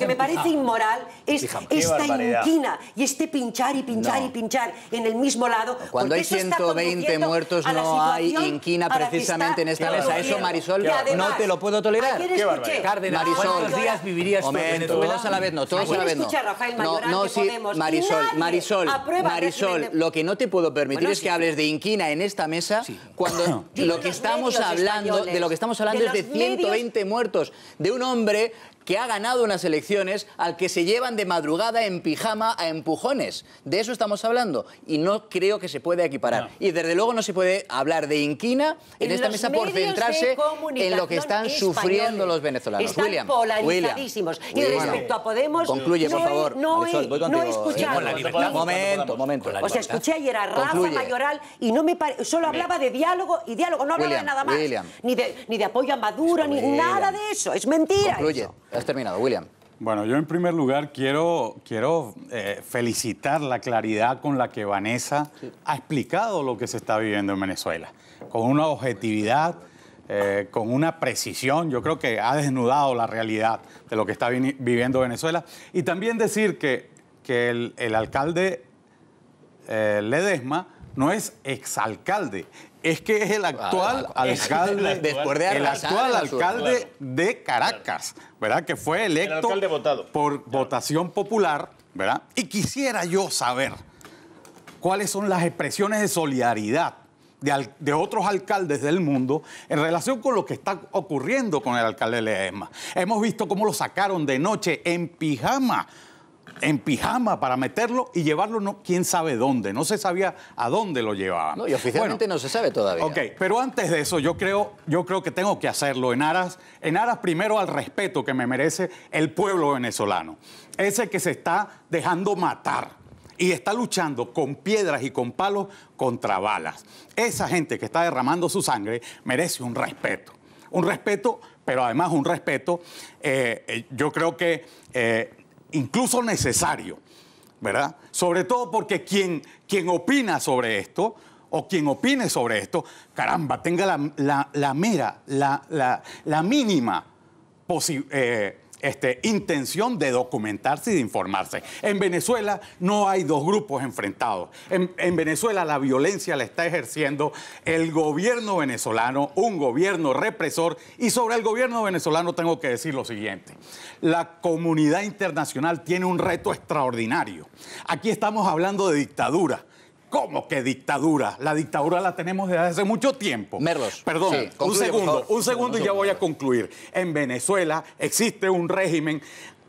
me parece inmoral es esta inquina y este pinchar y pinchar y pinchar en el mismo lado. Cuando hay 120 muertos no hay inquina precisamente en esta mesa. Eso, Marisol, no te lo puedo tolerar. Cárdenas, ¿cuántos días vivirías tú en Venezuela? Todos a la vez no, todos a la vez no. No, sí, Marisol, lo que no te puedo permitir es que hables de inquina en esta mesa cuando lo que estamos hablando, de lo que estamos hablando es de 120 muertos, de un hombre que ha ganado unas elecciones al que se llevan de madrugada en pijama a empujones. De eso estamos hablando y no creo que se pueda equiparar. No. Y desde luego no se puede hablar de inquina en esta mesa por centrarse en lo que están sufriendo los venezolanos. Están polarizadísimos. Y respecto a Podemos... Concluye, por favor. No he escuchado. Momento. O sea, escuché ayer a Rafa Mayoral y solo hablaba de diálogo y diálogo, no hablaba de nada más. Ni de apoyo a Maduro, ni nada de eso. Es mentira. Concluye. Has terminado, William. Bueno, yo en primer lugar quiero felicitar la claridad con la que Vanessa ha explicado lo que se está viviendo en Venezuela, con una objetividad, con una precisión. Yo creo que ha desnudado la realidad de lo que está viviendo Venezuela. Y también decir que el alcalde Ledesma no es exalcalde, es que es el actual alcalde, de Caracas, ¿verdad? Que fue electo por votación popular, ¿verdad? Y quisiera yo saber cuáles son las expresiones de solidaridad de otros alcaldes del mundo en relación con lo que está ocurriendo con el alcalde Ledesma. Hemos visto cómo lo sacaron de noche en pijama para meterlo y llevarlo quién sabe dónde. No se sabía a dónde lo llevaban. No, y oficialmente no se sabe todavía. Ok, pero antes de eso yo creo que tengo que hacerlo en aras primero al respeto que me merece el pueblo venezolano. Ese que se está dejando matar y está luchando con piedras y con palos contra balas. Esa gente que está derramando su sangre merece un respeto. Un respeto, pero además un respeto, yo creo que... incluso necesario, ¿verdad? Sobre todo porque quien opina sobre esto, o quien opine sobre esto, caramba, tenga la mínima intención de documentarse y de informarse. En Venezuela no hay dos grupos enfrentados. En Venezuela la violencia la está ejerciendo el gobierno venezolano, un gobierno represor, y sobre el gobierno venezolano tengo que decir lo siguiente. La comunidad internacional tiene un reto extraordinario. Aquí estamos hablando de dictadura. ¿Cómo que dictadura? La dictadura la tenemos desde hace mucho tiempo. Merlos. Perdón, sí, un segundo y ya voy a concluir. En Venezuela existe un régimen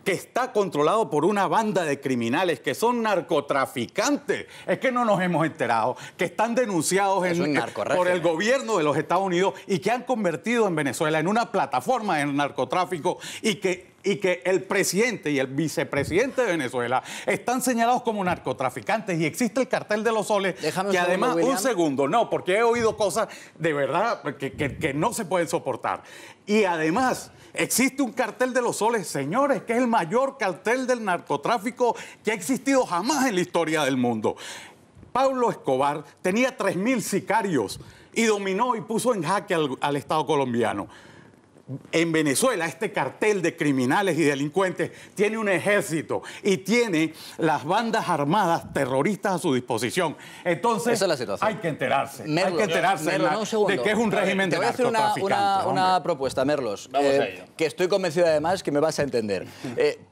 que está controlado por una banda de criminales que son narcotraficantes. Es que no nos hemos enterado, que están denunciados por el gobierno de los Estados Unidos y que han convertido en Venezuela en una plataforma de narcotráfico y que el presidente y el vicepresidente de Venezuela están señalados como narcotraficantes y existe el cartel de los soles. Déjame que además, William. un segundo, no, porque he oído cosas de verdad que no se pueden soportar. Y además, existe un cartel de los soles, señores, que es el mayor cartel del narcotráfico que ha existido jamás en la historia del mundo. Pablo Escobar tenía 3.000 sicarios y dominó y puso en jaque al Estado colombiano. En Venezuela, este cartel de criminales y delincuentes tiene un ejército y tiene las bandas armadas terroristas a su disposición. Entonces, esa es la situación. Hay que enterarse. Merlos, hay que enterarse de que es un régimen de narcotraficantes. Te voy a hacer una propuesta, Merlos, Vamos a ello. que estoy convencido además que me vas a entender.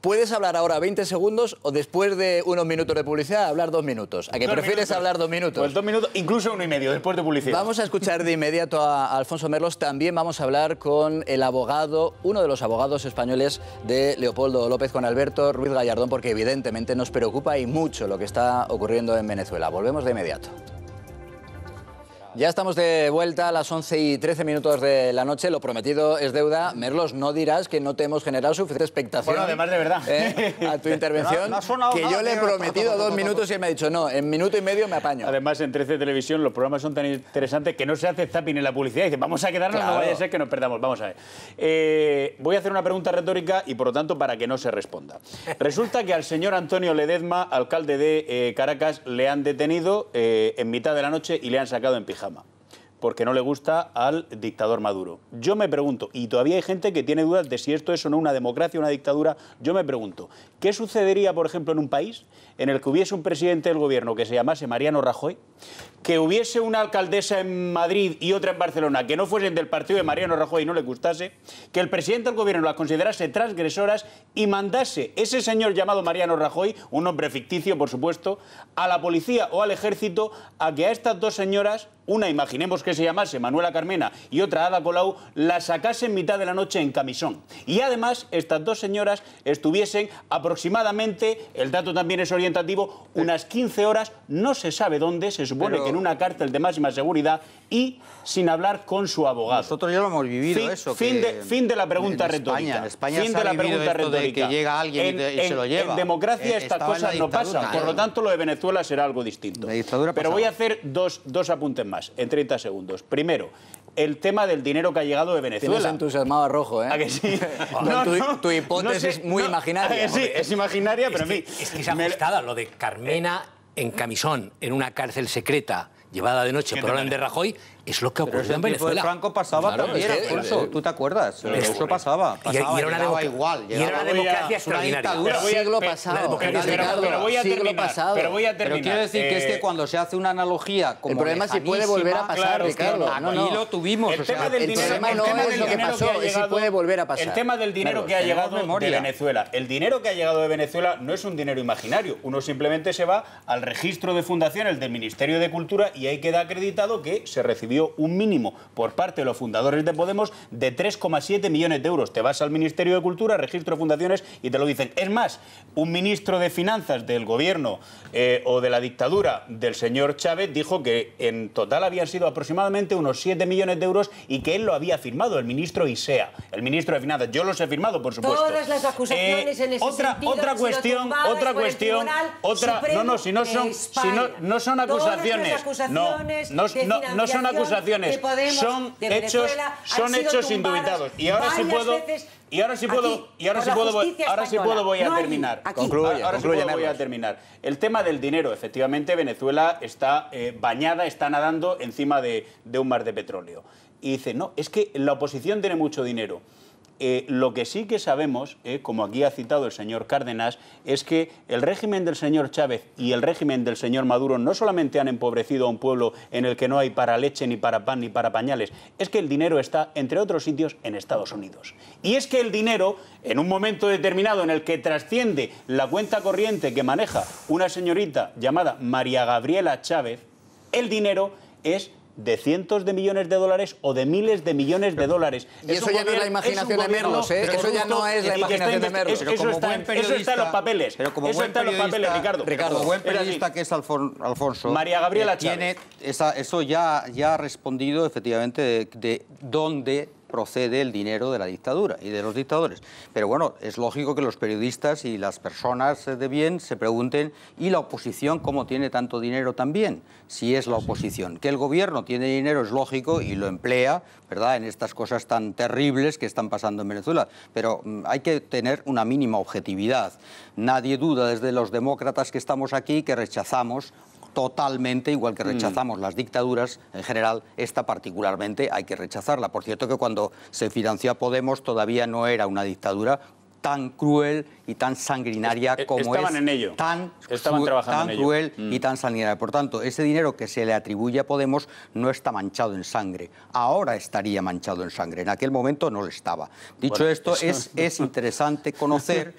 ¿Puedes hablar ahora 20 segundos o después de unos minutos de publicidad hablar 2 minutos? ¿A qué prefieres hablar 2 minutos? Pues 2 minutos, incluso 1 y medio después de publicidad. Vamos a escuchar de inmediato a Alfonso Merlos. También vamos a hablar con el abogado, uno de los abogados españoles de Leopoldo López, con Alberto Ruiz Gallardón, porque evidentemente nos preocupa y mucho lo que está ocurriendo en Venezuela. Volvemos de inmediato. Ya estamos de vuelta a las 11:13 de la noche. Lo prometido es deuda. Merlos, no dirás que no te hemos generado suficiente expectación. Bueno, además de verdad. A tu intervención. No ha sonado que nada, yo le he prometido 2 minutos y él me ha dicho, no, en minuto y medio me apaño. Además, en 13 Televisión los programas son tan interesantes que no se hace zapping en la publicidad. Dice, vamos a quedarnos, Claro. no vaya a ser que nos perdamos. Vamos a ver. Voy a hacer una pregunta retórica y, por lo tanto, para que no se responda. Resulta que al señor Antonio Ledezma, alcalde de Caracas, le han detenido en mitad de la noche y le han sacado en pijama, porque no le gusta al dictador Maduro. Yo me pregunto, y todavía hay gente que tiene dudas de si esto es o no una democracia o una dictadura, yo me pregunto, ¿qué sucedería, por ejemplo, en un país en el que hubiese un presidente del gobierno que se llamase Mariano Rajoy, que hubiese una alcaldesa en Madrid y otra en Barcelona que no fuesen del partido de Mariano Rajoy y no le gustase, que el presidente del gobierno las considerase transgresoras y mandase ese señor llamado Mariano Rajoy, un nombre ficticio, por supuesto, a la policía o al ejército a que a estas 2 señoras, una imaginemos que se llamase Manuela Carmena y otra Ada Colau, la sacase en mitad de la noche en camisón? Y además estas 2 señoras estuviesen aproximadamente, el dato también es orientativo, unas 15 horas, no se sabe dónde, se supone que en una cárcel de máxima seguridad, y sin hablar con su abogado. Nosotros ya lo hemos vivido Fin de la pregunta retórica. En España fin se de la ha vivido pregunta esto de retórica. que llega alguien y se lo lleva. En democracia estas Estaba en la cosas no dictadura, pasan, por lo tanto lo de Venezuela será algo distinto. La dictadura Pero pasaba. voy a hacer dos apuntes más, en 30 segundos. Primero, el tema del dinero que ha llegado de Venezuela. Tienes entusiasmado a Rojo, ¿eh? ¿A que sí? Tu hipótesis es muy imaginaria. ¿A que sí? Es imaginaria, pero en fin. Es que es ajustada lo de Carmena en camisón, en una cárcel secreta, llevada de noche por orden de Rajoy, es lo que Pero ocurrió ese en tiempo de Venezuela. Franco pasaba Claro, también, es que- Alfonso, ¿tú te acuerdas? Eso pasaba. Y era una llegaba democracia- igual. y era una llegaba- democracia es una extraordinaria. dictadura. Siglo pasado. Pero voy a Siglo terminar. pasado. Pero voy a Pero terminar. quiero decir que es que cuando se hace una analogía como El problema es si puede volver a pasar, Claro, Ricardo. claro. No, no. Aquí lo tuvimos. El o sea, tema del el dinero, problema el no tema es del lo que dinero pasó, ha es si llegado- puede volver a pasar. El tema del dinero Claro, que ha tenemos llegado memoria. de Venezuela. El dinero que ha llegado de Venezuela no es un dinero imaginario. Uno simplemente se va al registro de fundaciones del Ministerio de Cultura y ahí queda acreditado que se recibió un mínimo por parte de los fundadores de Podemos de 3,7 millones de euros. Te vas al Ministerio de Cultura, registro de fundaciones y te lo dicen. Es más, un ministro de Finanzas del gobierno o de la dictadura del señor Chávez dijo que en total habían sido aproximadamente unos 7 millones de euros y que él lo había firmado, el ministro Isea, el ministro de Finanzas. Yo los he firmado, por supuesto. Todas las acusaciones en ese sentido otra han sido cuestión, tumbadas otra por el cuestión, Tribunal otra, Supremo no, si no de son, España. no son acusaciones, Todas las acusaciones no de son financiación acusaciones, de Podemos, son de hechos, Venezuela, han son sido hechos tumbadas indubitados. Y ahora sí varias puedo, veces y ahora sí puedo, aquí, y ahora por sí la puedo, justicia ahora sí española. voy a No allí, terminar. aquí. Concluye, Ahora sí concluye, voy a Merlos. terminar. El tema del dinero, efectivamente, Venezuela está bañada, está nadando encima de un mar de petróleo. Y dice, no, es que la oposición tiene mucho dinero. Lo que sí que sabemos, como aquí ha citado el señor Cárdenas, es que el régimen del señor Chávez y el régimen del señor Maduro no solamente han empobrecido a un pueblo en el que no hay para leche, ni para pan, ni para pañales, es que el dinero está, entre otros sitios, en Estados Unidos. Y es que el dinero, en un momento determinado en el que trasciende la cuenta corriente que maneja una señorita llamada María Gabriela Chávez, el dinero es de cientos de millones de dólares o de miles de millones de dólares. Y eso ya no es la imaginación de Merlos, ¿eh? Eso ya no es la imaginación de Merlos. Eso está en los papeles. Pero como eso buen está en los papeles, periodista, Ricardo. como buen periodista que es Alfonso, María Gabriela tiene eso ya ha respondido efectivamente de dónde procede el dinero de la dictadura y de los dictadores. Pero bueno, es lógico que los periodistas y las personas de bien se pregunten, ¿y la oposición cómo tiene tanto dinero también? Si es la oposición. Que el gobierno tiene dinero es lógico y lo emplea, ¿verdad?, en estas cosas tan terribles que están pasando en Venezuela. Pero hay que tener una mínima objetividad. Nadie duda desde los demócratas que estamos aquí que rechazamos totalmente, igual que rechazamos las dictaduras en general, esta particularmente hay que rechazarla. Por cierto que cuando se financió a Podemos todavía no era una dictadura tan cruel y tan sanguinaria como estaban es. en ello. Estaban trabajando en ello. Cruel y tan sanguinaria. Por tanto, ese dinero que se le atribuye a Podemos no está manchado en sangre. Ahora estaría manchado en sangre. En aquel momento no lo estaba. Dicho bueno, esto, es interesante conocer,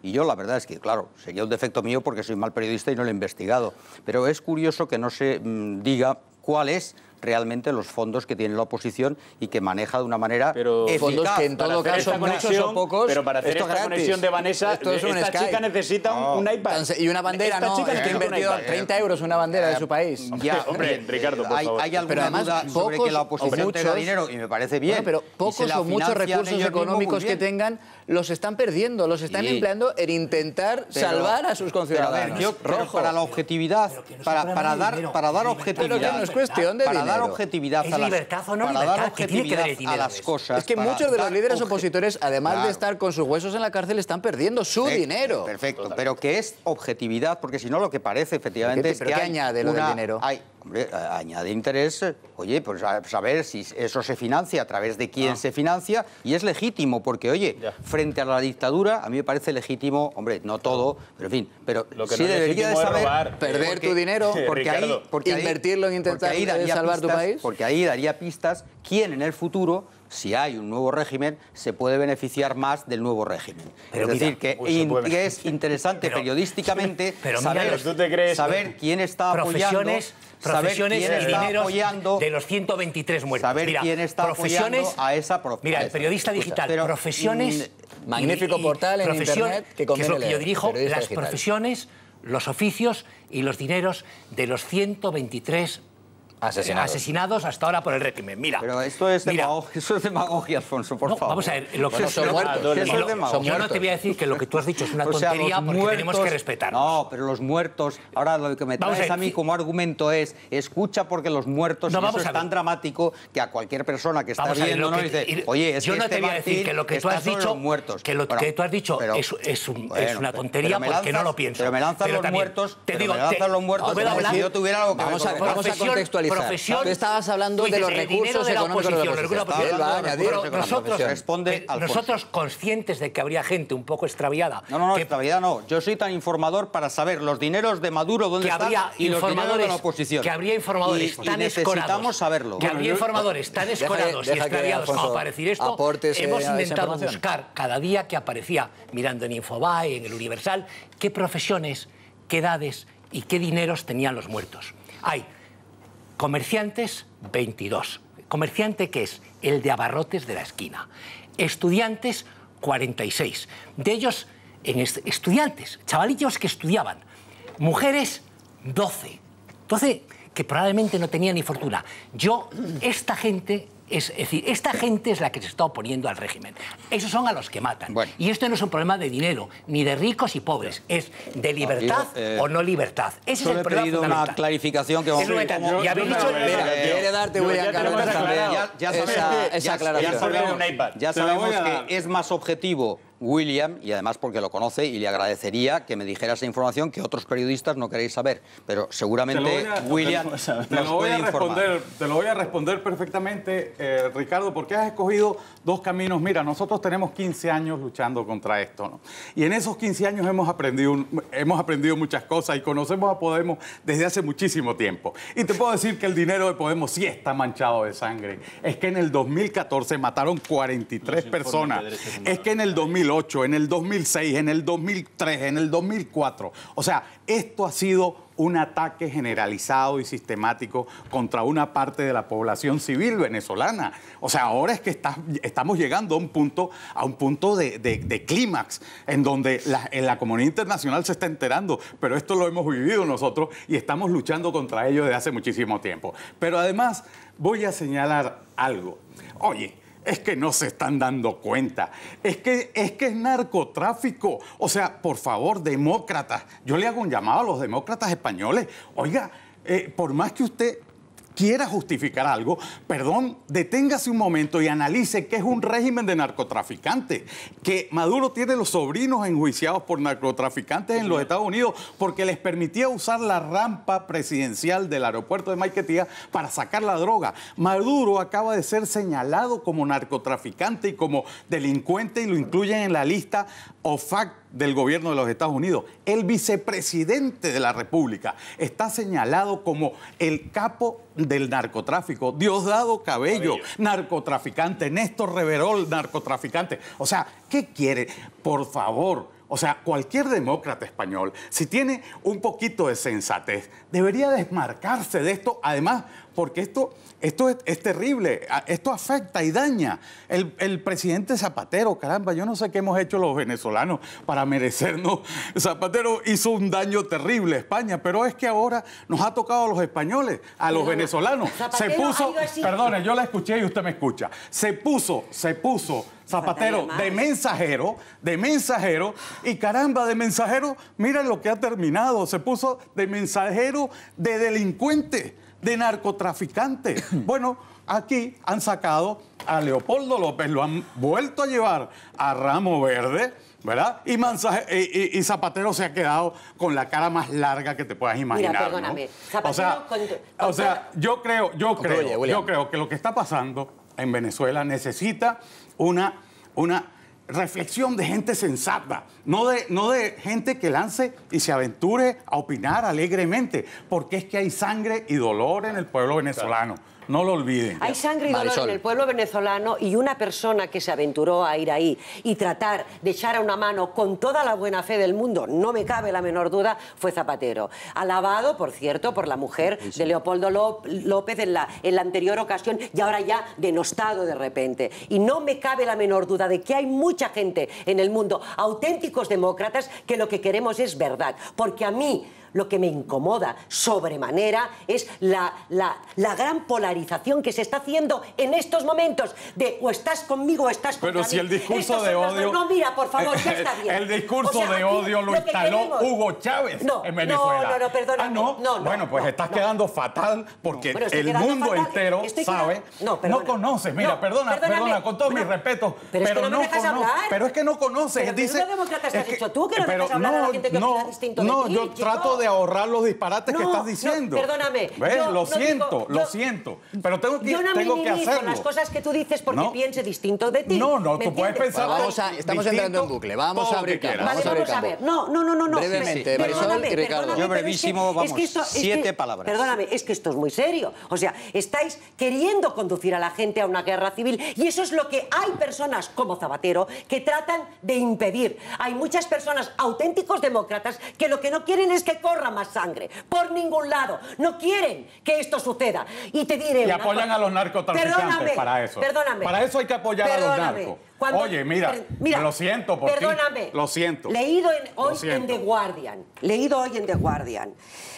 y yo la verdad es que, claro, sería un defecto mío porque soy mal periodista y no lo he investigado, pero es curioso que no se diga cuál es realmente los fondos que tiene la oposición y que maneja de una manera eficaz. Fondos que en todo caso muchos o pocos. Pero para hacer esta conexión de Vanessa, esta chica necesita un iPad. Y una bandera, no, es que ha invertido 30 euros una bandera de su país. Ya, hombre, Ricardo, por favor. Hay alguna duda sobre que la oposición tenga dinero y me parece bien. Pero pocos o muchos recursos económicos que tengan los están perdiendo, los están empleando en intentar salvar a sus conciudadanos. Pero para la objetividad, para dar objetividad, pero no es cuestión de dinero. Dar objetividad ¿Es libertad o no para libertad? dar ¿Qué tiene que ver el objetividad dinero a las de eso? cosas. Es que muchos de los líderes opositores, además de estar con sus huesos en la cárcel, están perdiendo su dinero. Perfecto, pero que es objetividad, porque si no lo que parece efectivamente es que ¿Pero qué añade lo del dinero? Hombre, añade interés, oye, pues a saber si eso se financia, a través de quién se financia, y es legítimo, porque, oye, frente a la dictadura, a mí me parece legítimo, hombre, no todo, pero en fin, pero lo que sí no es debería de legítimo es saber... robar. Perder tu dinero, porque invertirlo en intentar salvar tu país. Porque ahí daría pistas quién en el futuro, si hay un nuevo régimen, se puede beneficiar más del nuevo régimen. Pero es mira, decir, que es interesante periodísticamente saber quién está apoyando... Profesiones y dineros apoyando, de los 123 muertos. Saber quién está apoyando a esa profesión. Mira, el periodista digital, profesiones... Magnífico portal en Internet que es lo que yo leer, dirijo, las digital. Profesiones, los oficios y los dineros de los 123 asesinados hasta ahora por el régimen. Mira, pero esto es demagogia, Alfonso, por favor. Vamos a ver, lo que son muertos. Yo no te voy a decir que lo que tú has dicho es una tontería porque tenemos que respetarnos. No, pero los muertos, ahora lo que me traes a mí como argumento es, escucha porque los muertos, no, eso es tan dramático que a cualquier persona que está viendo no dice, oye, es yo que no este te voy a decir que lo que tú has dicho, que lo que tú has dicho es una tontería porque no lo pienso. Pero me lanzan los muertos, como si yo tuviera algo que ver. Vamos a contextualizar. Tú estabas hablando de los recursos económicos de la oposición. Nosotros conscientes de que habría gente un poco extraviada. No, extraviada no. Yo soy tan informador para saber los dineros de Maduro dónde están y los dineros de la oposición. Que habría informadores tan necesitamos saberlo. Que habría informadores tan escorados y extraviados como para decir esto. Hemos intentado buscar cada día que aparecía, mirando en Infobae, en el Universal, qué profesiones, qué edades y qué dineros tenían los muertos. Hay comerciantes, 22. Comerciante, que es el de abarrotes de la esquina. Estudiantes, 46. De ellos, estudiantes, chavalillos que estudiaban. Mujeres, 12. 12 que probablemente no tenían ni fortuna. Esta gente es la que se está oponiendo al régimen. Esos son a los que matan. Bueno. Y esto no es un problema de dinero, ni de ricos y pobres. Es de libertad o no libertad. Ese es el problema fundamental. He pedido una clarificación que vamos a... Y habéis dicho... Quiere darte, William Carlos, esa aclaración. Ya sabemos que es más objetivo William, y además porque lo conoce, y le agradecería que me dijera esa información que otros periodistas no queréis saber, pero seguramente William nos puede informar. Te lo voy a responder perfectamente, Ricardo, porque has escogido dos caminos. Mira, nosotros tenemos 15 años luchando contra esto, ¿no? Y en esos 15 años hemos aprendido muchas cosas y conocemos a Podemos desde hace muchísimo tiempo. Y te puedo decir que el dinero de Podemos sí está manchado de sangre. Es que en el 2014 mataron 43 personas. Es que en el 2011 2008, en el 2006, en el 2003, en el 2004. O sea, esto ha sido un ataque generalizado y sistemático contra una parte de la población civil venezolana. O sea, ahora es que estamos llegando a un punto de clímax en donde la comunidad internacional se está enterando, pero esto lo hemos vivido nosotros y estamos luchando contra ello desde hace muchísimo tiempo. Pero además voy a señalar algo. Oye, es que no se están dando cuenta. Es que es narcotráfico. O sea, por favor, demócratas. Yo le hago un llamado a los demócratas españoles. Oiga, por más que usted quiera justificar algo, perdón, deténgase un momento y analice qué es un régimen de narcotraficantes. Que Maduro tiene los sobrinos enjuiciados por narcotraficantes en los Estados Unidos porque les permitía usar la rampa presidencial del aeropuerto de Maiquetía para sacar la droga. Maduro acaba de ser señalado como narcotraficante y como delincuente y lo incluyen en la lista OFAC del gobierno de los Estados Unidos. El vicepresidente de la República está señalado como el capo del narcotráfico. Diosdado Cabello, narcotraficante. Néstor Reverol, narcotraficante. O sea, ¿qué quiere? Por favor, o sea, cualquier demócrata español, si tiene un poquito de sensatez, debería desmarcarse de esto, además, porque esto es terrible, esto afecta y daña. El presidente Zapatero, caramba, yo no sé qué hemos hecho los venezolanos para merecernos. Zapatero hizo un daño terrible a España, pero es que ahora nos ha tocado a los españoles, a los venezolanos. Se puso, perdone, yo la escuché y usted me escucha, se puso Zapatero de mensajero, y caramba, de mensajero, mira lo que ha terminado, se puso de mensajero de delincuente, de narcotraficante. Bueno, aquí han sacado a Leopoldo López, lo han vuelto a llevar a Ramo Verde, ¿verdad? Y Zapatero se ha quedado con la cara más larga que te puedas imaginar. Mira, perdóname. ¿no? Zapatero, o sea, yo creo que lo que está pasando en Venezuela necesita una reflexión de gente sensata, no de gente que lance y se aventure a opinar alegremente, porque es que hay sangre y dolor en el pueblo venezolano. No lo olviden. Hay sangre y dolor en el pueblo venezolano y una persona que se aventuró a ir ahí y tratar de echar a una mano con toda la buena fe del mundo, no me cabe la menor duda, fue Zapatero. Alabado, por cierto, por la mujer de Leopoldo López en la anterior ocasión y ahora ya denostado de repente. Y no me cabe la menor duda de que hay mucha gente en el mundo, auténticos demócratas, que lo que queremos es verdad. Porque a mí lo que me incomoda sobremanera es la gran polarización que se está haciendo en estos momentos de o estás conmigo o estás contra mí. Pero si el discurso de odio... No, mira, por favor, ya está bien. El discurso de odio lo instaló Hugo Chávez en Venezuela. No, perdóname. No. Bueno, pues estás quedando fatal porque el mundo entero sabe... No conoces, mira, perdona, con todo mi respeto. Pero no conoces. Pero es que no conoces. Pero dice, ¿qué demócrata has dicho tú? Que no dejas hablar a la gente que opina distinto de ti. No, yo trato de ahorrar los disparates que estás diciendo. Perdóname. ¿Ves? Lo siento. Pero tengo que hacerlo. Yo no minimizo las cosas que tú dices porque piense distinto de ti. No, tú puedes pensar. Estamos entrando en bucle. Vamos a abrir campo. Vale, vamos a ver. No. Brevemente, Marisol y Ricardo. Yo brevísimo, vamos, 7 palabras. Perdóname, es que esto es muy serio. O sea, estáis queriendo conducir a la gente a una guerra civil y eso es lo que hay personas como Zapatero que tratan de impedir. Hay muchas personas, auténticos demócratas, que lo que no quieren es que corra más sangre, por ningún lado. No quieren que esto suceda. Y te diré... Y apoyan a los narcotraficantes para eso. Perdóname. Para eso hay que apoyar a los narcos. Oye, mira, lo siento por ti. Lo siento. Leído hoy en The Guardian.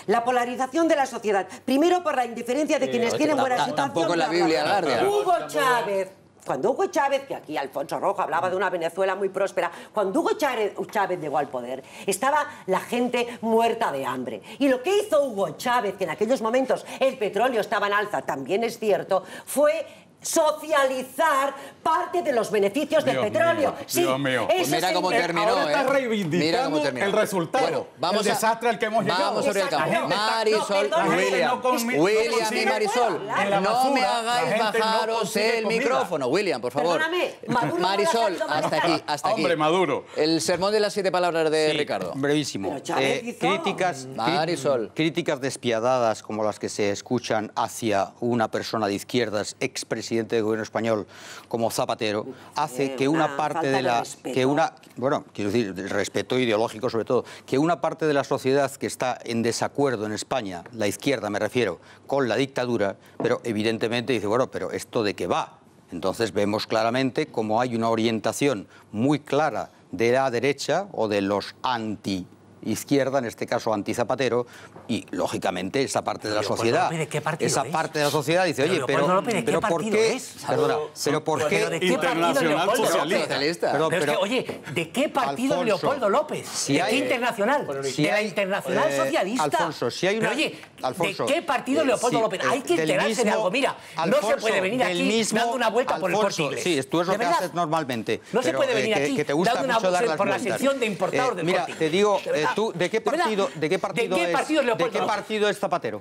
La polarización de la sociedad. Primero por la indiferencia de quienes tienen buena situación. Tampoco en la Biblia, Guardian. Hugo Chávez. Cuando Hugo Chávez, que aquí Alfonso Rojo hablaba de una Venezuela muy próspera, cuando Hugo Chávez llegó al poder, estaba la gente muerta de hambre. Y lo que hizo Hugo Chávez, que en aquellos momentos el petróleo estaba en alza, también es cierto, fue socializar parte de los beneficios del petróleo. Dios mío. Pues mira cómo terminó, ahora está reivindicando el resultado. Bueno, vamos el desastre al que hemos llegado. Vamos sobre el campo. Marisol, William y Marisol, no me hagáis bajaros el micrófono. William, por favor. Marisol, hasta aquí. Hombre, Maduro. El sermón de las 7 palabras de Ricardo. Brevísimo. Críticas despiadadas como las que se escuchan hacia una persona de izquierdas, expresidente presidente del gobierno español como Zapatero, hace que una parte de la... bueno, quiero decir, el respeto ideológico sobre todo, que una parte de la sociedad que está en desacuerdo en España, la izquierda me refiero, con la dictadura, pero evidentemente dice, bueno, pero ¿esto de qué va? Entonces vemos claramente cómo hay una orientación muy clara de la derecha o de los anti-izquierda, en este caso anti-Zapatero, y lógicamente esa parte de la sociedad, esa parte de la sociedad dice, oye, pero ¿por qué? Perdona, pero ¿por qué? Internacional Socialista. Pero, oye, ¿de qué partido Leopoldo López? ¿De qué internacional? ¿De la Internacional Socialista? Alfonso, si hay una... Pero oye, ¿de qué partido Leopoldo López? Hay que enterarse de algo. Mira, no se puede venir aquí dando una vuelta por el Corte Inglés. Sí, tú es lo que haces normalmente. No se puede venir aquí dando una vuelta por la sección de importados del Corte Inglés. Mira, te digo, tú, ¿de qué partido es Zapatero?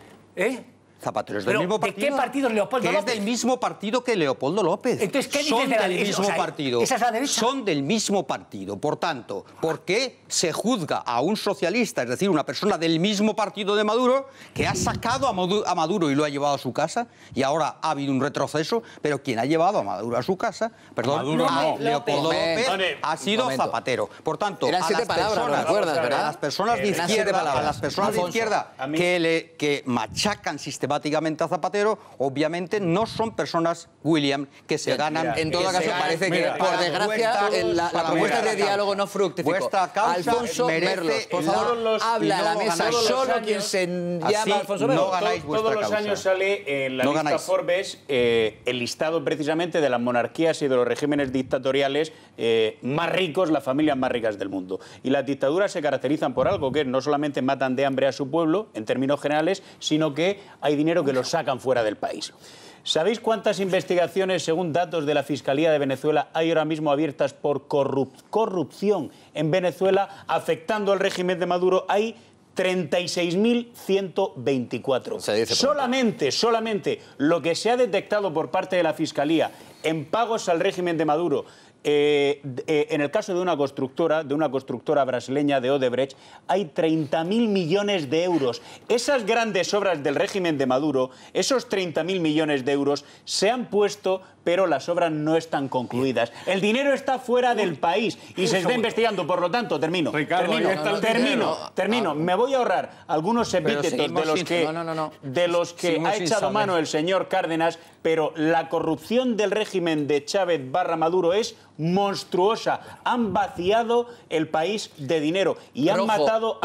Zapatero es del mismo partido. ¿De qué partido es Leopoldo López? Es del mismo partido que Leopoldo López. Entonces, ¿qué dices Son de la del derecha? mismo partido. ¿Esa es la derecha? Son del mismo partido. Por tanto, ¿por qué se juzga a un socialista, es decir, una persona del mismo partido de Maduro, que ha sacado a Maduro y lo ha llevado a su casa, y ahora ha habido un retroceso, pero quien ha llevado a Maduro a su casa, perdón, a Leopoldo López ha sido Zapatero. Por tanto, a las personas de izquierda que machacan sistemáticamente a Zapatero, obviamente no son personas, William, que se ganan... En todo caso, parece que, por desgracia, la propuesta de diálogo no fructificó. Alfonso Merlos, por favor, habla a la mesa solo quien se llama Alfonso Merlos. Todos los años sale en la lista Forbes el listado precisamente de las monarquías y de los regímenes dictatoriales más ricos, las familias más ricas del mundo. Y las dictaduras se caracterizan por algo, que no solamente matan de hambre a su pueblo, en términos generales, sino que hay dinero que los sacan fuera del país. ¿Sabéis cuántas investigaciones, según datos de la Fiscalía de Venezuela, hay ahora mismo abiertas por corrupción en Venezuela, afectando al régimen de Maduro? Hay 36.124. Solamente lo que se ha detectado por parte de la Fiscalía en pagos al régimen de Maduro, en el caso de una constructora brasileña de Odebrecht, hay 30.000 millones de euros. Esas grandes obras del régimen de Maduro, esos 30.000 millones de euros, se han puesto, pero las obras no están concluidas. El dinero está fuera del país y se está investigando. Por lo tanto, termino. Me voy a ahorrar algunos epítetos de los que ha echado mano el señor Cárdenas, pero la corrupción del régimen de Chávez / Maduro es monstruosa. Han vaciado el país de dinero y han matado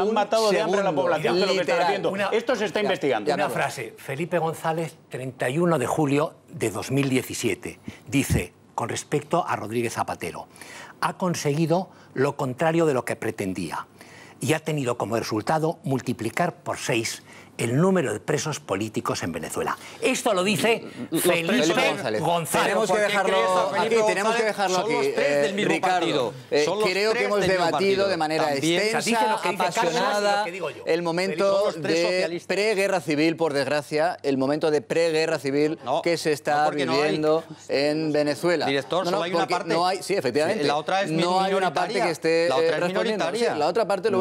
de hambre a la población, de lo que están haciendo. Esto se está investigando. Una frase. Felipe González, 31 de julio de 2017, dice, con respecto a Rodríguez Zapatero, ha conseguido lo contrario de lo que pretendía y ha tenido como resultado multiplicar por 6 el número de presos políticos en Venezuela. Esto lo dice Felipe González. Tenemos que dejarlo aquí. Ricardo, creo que hemos debatido de manera extensa, apasionada, el momento de preguerra civil, por desgracia, el momento de preguerra civil que se está viviendo en Venezuela. Director, solo hay una parte. Sí, efectivamente. La otra es no hay una parte que esté respondiendo. La otra parte, lo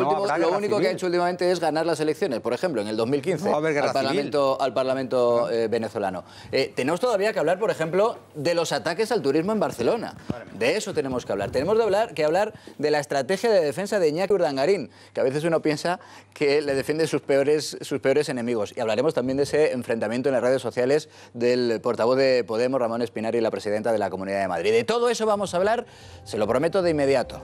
único que ha hecho últimamente es ganar las elecciones. Por ejemplo, en el 2015 al Parlamento venezolano. Tenemos todavía que hablar, por ejemplo, de los ataques al turismo en Barcelona. De eso tenemos que hablar. Tenemos que hablar de la estrategia de defensa de Iñaki Urdangarín, que a veces uno piensa que le defiende sus peores enemigos. Y hablaremos también de ese enfrentamiento en las redes sociales del portavoz de Podemos, Ramón Espinari, y la presidenta de la Comunidad de Madrid. De todo eso vamos a hablar, se lo prometo, de inmediato.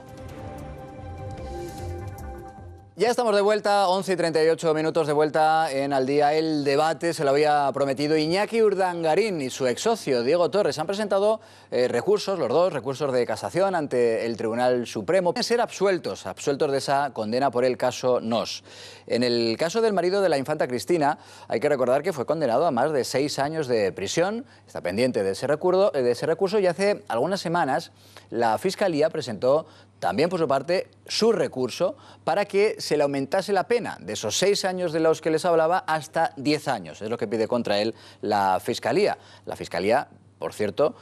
Ya estamos de vuelta, 11 y 38 minutos de vuelta en Al Día el Debate. Se lo había prometido. Iñaki Urdangarín y su ex socio Diego Torres han presentado recursos, los dos, recursos de casación ante el Tribunal Supremo. Pueden ser absueltos de esa condena por el caso Nos. En el caso del marido de la infanta Cristina, hay que recordar que fue condenado a más de 6 años de prisión. Está pendiente de ese recurso y hace algunas semanas la Fiscalía presentó también, por su parte, su recurso para que se le aumentase la pena de esos 6 años de los que les hablaba hasta 10 años. Es lo que pide contra él la Fiscalía. La Fiscalía, por cierto,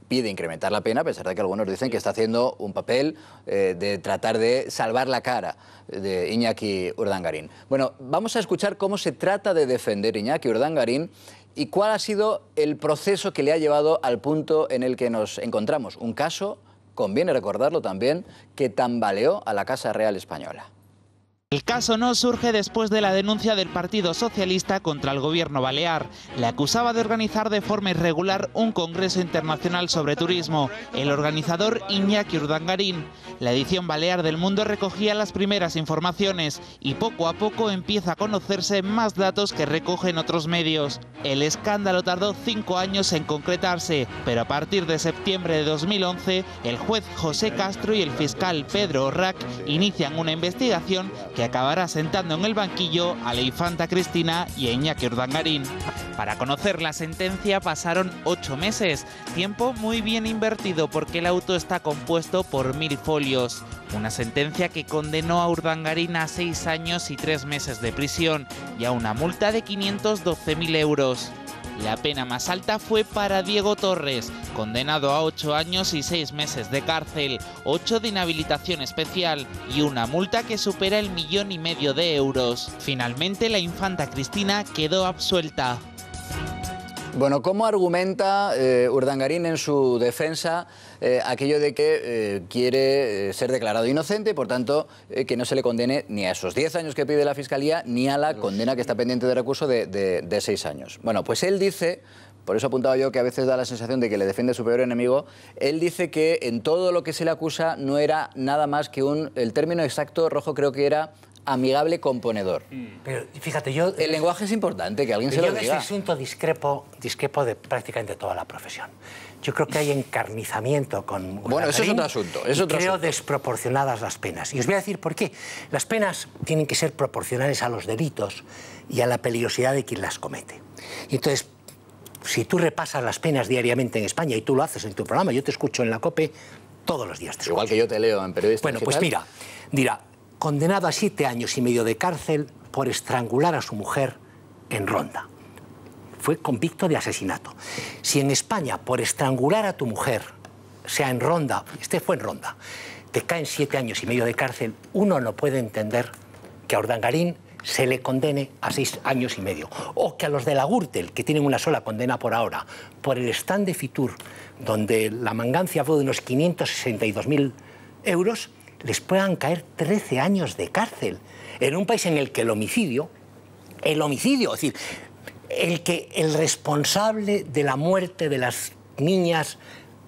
pide incrementar la pena, a pesar de que algunos dicen que está haciendo un papel de tratar de salvar la cara de Iñaki Urdangarín. Bueno, vamos a escuchar cómo se trata de defender Iñaki Urdangarín ¿Y cuál ha sido el proceso que le ha llevado al punto en el que nos encontramos? Un caso, conviene recordarlo también, que tambaleó a la Casa Real Española. El caso no surge después de la denuncia del Partido Socialista contra el gobierno balear. Le acusaba de organizar de forma irregular un congreso internacional sobre turismo. El organizador, Iñaki Urdangarín. La edición balear del Mundo recogía las primeras informaciones y poco a poco empieza a conocerse más datos que recogen otros medios. El escándalo tardó 5 años en concretarse, pero a partir de septiembre de 2011, el juez José Castro y el fiscal Pedro Orrac inician una investigación que acabará sentando en el banquillo a la infanta Cristina y a Iñaki Urdangarín. Para conocer la sentencia pasaron 8 meses, tiempo muy bien invertido porque el auto está compuesto por 1000 folios. Una sentencia que condenó a Urdangarín a 6 años y 3 meses de prisión y a una multa de 512.000 euros. La pena más alta fue para Diego Torres, condenado a 8 años y 6 meses de cárcel, 8 de inhabilitación especial y una multa que supera el 1,5 millones de euros. Finalmente, la infanta Cristina quedó absuelta. Bueno, ¿cómo argumenta Urdangarín en su defensa aquello de que quiere ser declarado inocente y, por tanto, que no se le condene ni a esos 10 años que pide la Fiscalía ni a la condena que está pendiente de recurso de 6 años? Bueno, pues él dice, por eso apuntaba yo que a veces da la sensación de que le defiende a su peor enemigo, él dice que en todo lo que se le acusa no era nada más que el término exacto, Rojo, creo que era amigable componedor. Pero fíjate, yo... El lenguaje es importante, que alguien se lo diga. Yo en ese asunto discrepo de prácticamente toda la profesión. Yo creo que hay encarnizamiento con... Bueno, eso es otro asunto. Creo desproporcionadas las penas. Y os voy a decir por qué. Las penas tienen que ser proporcionales a los delitos y a la peligrosidad de quien las comete. Y entonces, si tú repasas las penas diariamente en España, y tú lo haces en tu programa, yo te escucho en la COPE todos los días. Igual que yo te leo en Periodistas. Bueno, pues mira, condenado a 7 años y medio de cárcel por estrangular a su mujer en Ronda. Fue convicto de asesinato. Si en España, por estrangular a tu mujer, sea en Ronda, fue en Ronda, te caen 7 años y medio de cárcel, uno no puede entender que a Urdangarín se le condene a 6 años y medio. O que a los de la Gürtel, que tienen una sola condena por ahora, por el stand de Fitur, donde la mangancia fue de unos 562.000 euros, les puedan caer 13 años de cárcel en un país en el que el homicidio, es decir, el responsable de la muerte de las niñas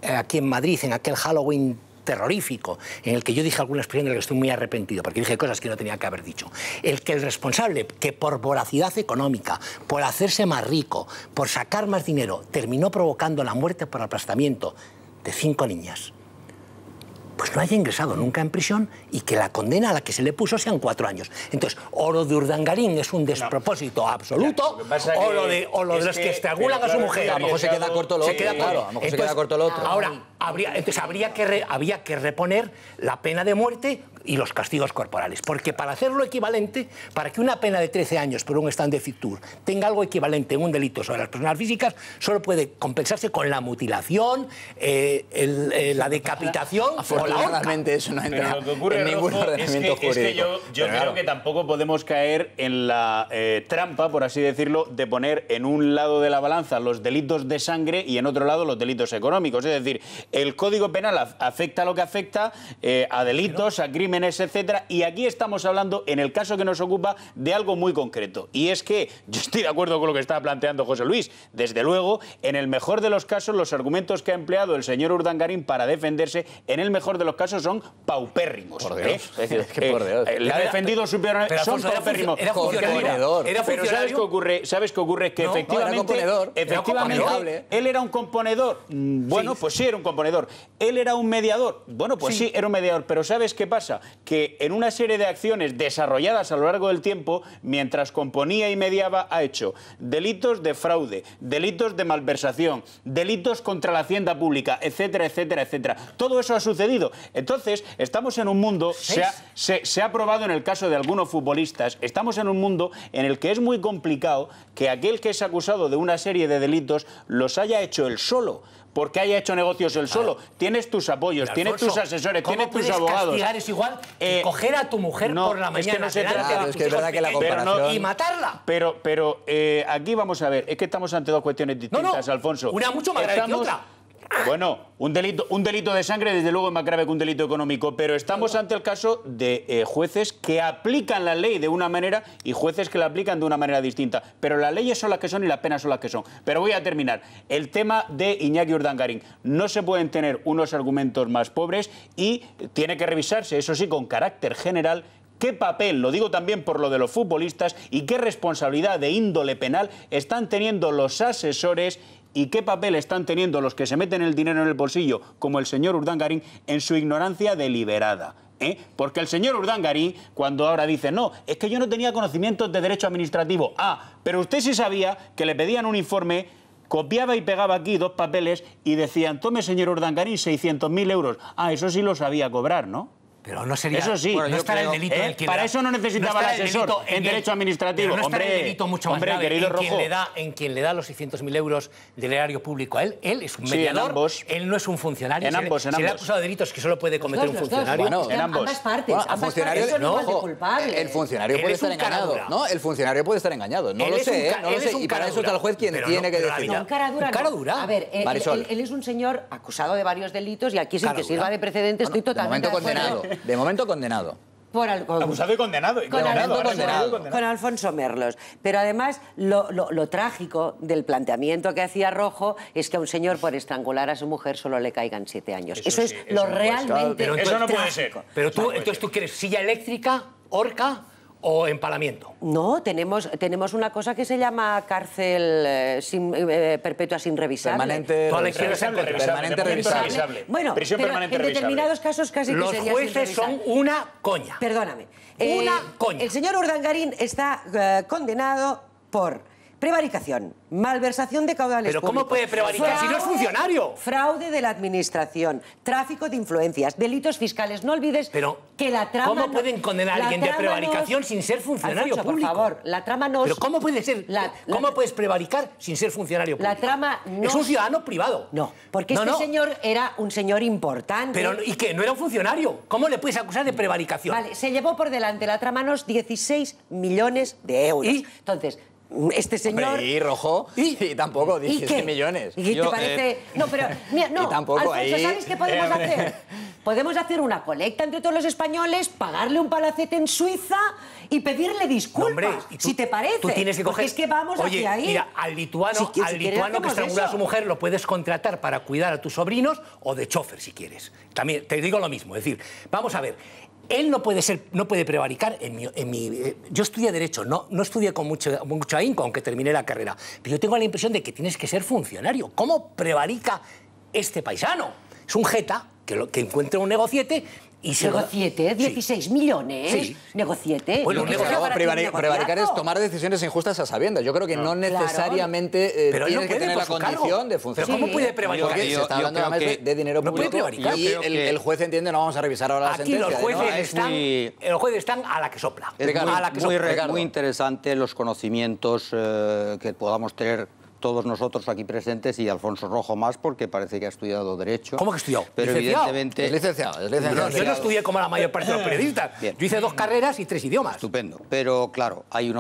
aquí en Madrid, en aquel Halloween terrorífico, en el que yo dije alguna expresión de la que estoy muy arrepentido, porque dije cosas que no tenía que haber dicho. El responsable que por voracidad económica, por hacerse más rico, por sacar más dinero, terminó provocando la muerte por aplastamiento de 5 niñas, pues no haya ingresado nunca en prisión y que la condena a la que se le puso sean 4 años. Entonces, o lo de Urdangarín es un despropósito absoluto, o lo de los que estrangulan a su mujer. A lo mejor se queda corto lo otro. Claro, a lo mejor se queda corto lo otro. Ahora, habría que reponer la pena de muerte y los castigos corporales. Porque para hacerlo equivalente, para que una pena de 13 años por un stand de Fitur tenga algo equivalente en un delito sobre las personas físicas, solo puede compensarse con la mutilación, la decapitación. Afortunadamente eso no entra en ningún ordenamiento jurídico. Es que yo creo que tampoco podemos caer en la trampa, por así decirlo, de poner en un lado de la balanza los delitos de sangre y en otro lado los delitos económicos. Es decir, el Código Penal afecta lo que afecta a delitos, a crímenes, etcétera, y aquí estamos hablando, en el caso que nos ocupa, de algo muy concreto. Y es que yo estoy de acuerdo con lo que estaba planteando José Luis. Desde luego, en el mejor de los casos, los argumentos que ha empleado el señor Urdangarín para defenderse, en el mejor de los casos son paupérrimos. Por Dios. Es decir, es que por Dios. Le ha defendido superiormente. Son paupérrimos. Era funcionario. Pero ¿sabes qué ocurre? Que efectivamente él era un componedor. Bueno, pues sí, era un componedor. Él era un mediador. Bueno, pues sí, era un mediador. Pero ¿sabes qué pasa? Que en una serie de acciones desarrolladas a lo largo del tiempo, mientras componía y mediaba, ha hecho delitos de fraude, delitos de malversación, delitos contra la hacienda pública, etcétera, etcétera, etcétera. Todo eso ha sucedido. Entonces, estamos en un mundo, se ha probado en el caso de algunos futbolistas, estamos en un mundo en el que es muy complicado que aquel que es acusado de una serie de delitos los haya hecho él solo. porque haya hecho negocios él solo. Tienes tus apoyos, tienes tus asesores, tienes tus abogados. Castigar es igual que coger a tu mujer por la mañana, es que no se trata, es que es verdad que la comparación... y matarla. Pero aquí vamos a ver, es que estamos ante dos cuestiones distintas, Alfonso. Una mucho más grave que otra. Bueno, un delito de sangre desde luego es más grave que un delito económico, pero estamos ante el caso de jueces que aplican la ley de una manera y jueces que la aplican de una manera distinta. Pero las leyes son las que son y las penas son las que son. Pero voy a terminar. El tema de Iñaki Urdangarín. No se pueden tener unos argumentos más pobres y tiene que revisarse, eso sí, con carácter general, qué papel, lo digo también por lo de los futbolistas, y qué responsabilidad de índole penal están teniendo los asesores y qué papel están teniendo los que se meten el dinero en el bolsillo, como el señor Urdangarín, en su ignorancia deliberada. Porque el señor Urdangarín, cuando ahora dice, no, es que yo no tenía conocimientos de derecho administrativo. Pero usted sí sabía que le pedían un informe, copiaba y pegaba aquí 2 papeles y decían, tome, señor Urdangarín, 600.000 euros. Eso sí lo sabía cobrar, ¿no? Pero no sería... Eso sí. Bueno, no estará el delito en quien para eso no necesitaba el asesor en derecho administrativo. No estará el delito mucho más grave querido Rojo. En quien le da los 600.000 euros del erario público a él. Él es un mediador, en ambos. Él no es un funcionario. En ambos. Se le ha acusado de delitos que solo puede cometer un funcionario. Bueno, en ambas partes. Bueno, ambas partes son igual de culpables. El funcionario puede estar engañado. No, el funcionario puede estar engañado. No lo sé, no lo sé. Y para eso está el juez quien tiene que decirlo. No, cara dura. A ver, él es un señor acusado de varios delitos y aquí sin que sirva de precedente estoy totalmente de acuerdo. De momento condenado. Acusado y condenado. Con Alfonso Merlos. Pero además, lo trágico del planteamiento que hacía Rojo es que a un señor por estrangular a su mujer solo le caigan 7 años. Eso es lo realmente trágico. Eso no puede ser. Pero entonces tú quieres silla eléctrica, horca o empalamiento. No, tenemos una cosa que se llama cárcel perpetua sin revisar. Permanente revisable. Bueno, prisión pero permanente en revisable. determinados casos casi los que sería jueces son una coña. Perdóname. Una coña. El señor Urdangarín está condenado por prevaricación, malversación de caudales ¿Pero públicos, cómo puede prevaricar si no es funcionario? Fraude de la administración, tráfico de influencias, delitos fiscales. No olvides que la trama... ¿Cómo pueden condenar a alguien de prevaricación sin ser funcionario Alfonso, público? por favor, la trama no... ¿Pero cómo puede ser? ¿Cómo puedes prevaricar sin ser funcionario público? La trama no... Es un ciudadano privado. No, porque este señor era un señor importante. Pero, ¿y qué? ¿No era un funcionario? ¿Cómo le puedes acusar de prevaricación? Vale, se llevó por delante la trama unos 16 millones de euros. ¿Y? Entonces... Este señor... Hombre, y Rojo, y tampoco 16 millones. ¿Y qué te parece? No, pero... Mira, no, y tampoco Alfonso, ahí... ¿sabes qué podemos hacer? Podemos hacer una colecta entre todos los españoles, pagarle un palacete en Suiza y pedirle disculpas, hombre, si te parece. Tú tienes que coger... Porque es que vamos hacia ahí. Mira, al lituano que estrangula a su mujer lo puedes contratar para cuidar a tus sobrinos o de chofer, si quieres. También te digo lo mismo. Es decir, vamos a ver... Él no puede prevaricar yo estudié Derecho, no estudié con mucho ahínco, aunque terminé la carrera, pero yo tengo la impresión de que tienes que ser funcionario. ¿Cómo prevarica este paisano? Es un jeta que encuentra un negociete y se... ¿Negociete? 16 millones. Sí. ¿Negociete? Bueno, prevaricar es tomar decisiones injustas a sabiendas. Yo creo que no necesariamente tienes que tener la condición de funcionar. ¿Pero cómo puede prevaricar? Porque se está hablando además de dinero público y el juez entiende, no vamos a revisar ahora la sentencia. Aquí los jueces están a la que sopla. Es muy interesante los conocimientos que podamos tener todos nosotros aquí presentes y Alfonso Rojo más, porque parece que ha estudiado Derecho. ¿Cómo que ha estudiado? Pero ¿Licenciado? evidentemente... Es licenciado. Yo no estudié como la mayor parte de los periodistas. Bien. Yo hice 2 carreras y 3 idiomas. Estupendo. Pero claro, hay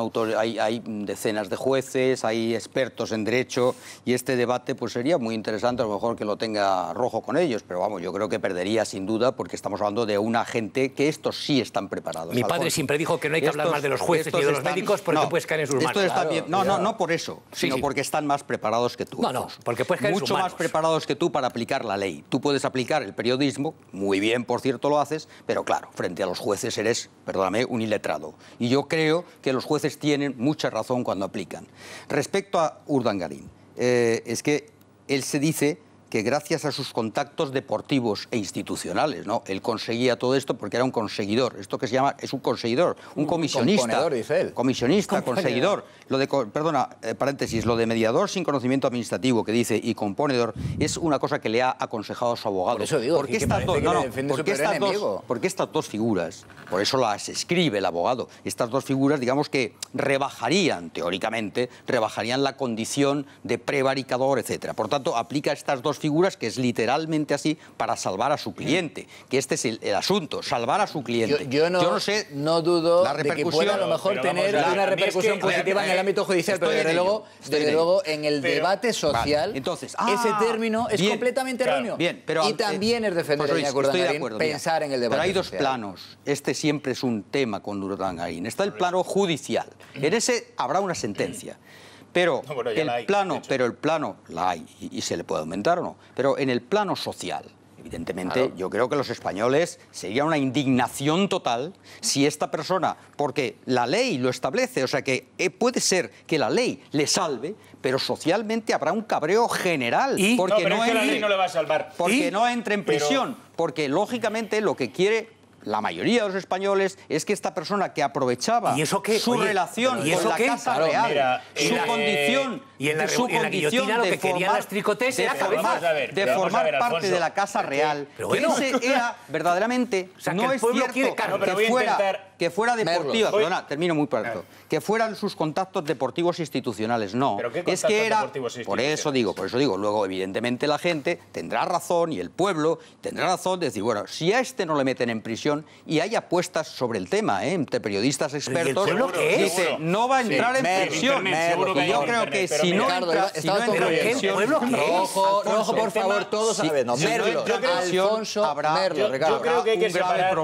decenas de jueces, hay expertos en Derecho y este debate pues sería muy interesante, a lo mejor que lo tenga Rojo con ellos, pero vamos, yo creo que perdería sin duda porque estamos hablando de una gente que estos sí están preparados. Mi padre siempre dijo que no hay que hablar más de los jueces ni de los médicos porque puedes caer en sus manos. No por eso, sino porque están más preparados que tú. No, porque puedes caer en sus manos. Mucho más preparados que tú para aplicar la ley. Tú puedes aplicar el periodismo, muy bien, por cierto, lo haces, pero claro, frente a los jueces eres, perdóname, un iletrado. Y yo creo que los jueces tienen mucha razón cuando aplican. Respecto a Urdangarín, es que él se dice que gracias a sus contactos deportivos e institucionales, ¿no? Él conseguía todo esto porque era un conseguidor. Esto que se llama, es un conseguidor, un comisionista. Componedor, dice él. Comisionista, conseguidor. Paréntesis, lo de mediador sin conocimiento administrativo que dice y componedor es una cosa que le ha aconsejado a su abogado. Por eso digo, porque estas dos figuras, por eso las escribe el abogado, estas dos figuras, digamos que rebajarían, teóricamente, la condición de prevaricador, etcétera. Por tanto, aplica estas dos figuras que es literalmente así para salvar a su cliente, que este es el asunto, salvar a su cliente. Yo no sé, no dudo de que pueda a lo mejor tener una repercusión positiva en el ámbito judicial, pero desde luego en el debate social entonces, ese término es completamente erróneo. Y también es defender a Iñaki Urdangarín pensar en el debate. Pero hay dos planos. Este siempre es un tema con Urdangarín. Está el plano judicial. En ese habrá una sentencia. Pero el plano la hay y se le puede aumentar o no. Pero en el plano social, evidentemente, yo creo que los españoles sería una indignación total si esta persona, porque la ley lo establece, o sea que puede ser que la ley le salve, pero socialmente habrá un cabreo general. Porque no, la ley no le va a salvar. Porque no entre en prisión. Porque lógicamente lo que quiere la mayoría de los españoles es que esta persona que aprovechaba su relación con la Casa Real, su condición de formar parte de la Casa Real, ese era verdaderamente, no es cierto que fuera deportiva, perdona, termino muy pronto, que fueran sus contactos deportivos institucionales, no, es que era, por eso digo, luego evidentemente la gente tendrá razón y el pueblo tendrá razón de decir, bueno, si a este no le meten en prisión y hay apuestas sobre el tema, entre periodistas expertos, dice, no va a entrar en prisión, y yo creo que si no entra en prisión, Rojo, por favor, todos a la vez, Merlo, Alfonso, Merlo, Ricardo. Yo creo que hay que separar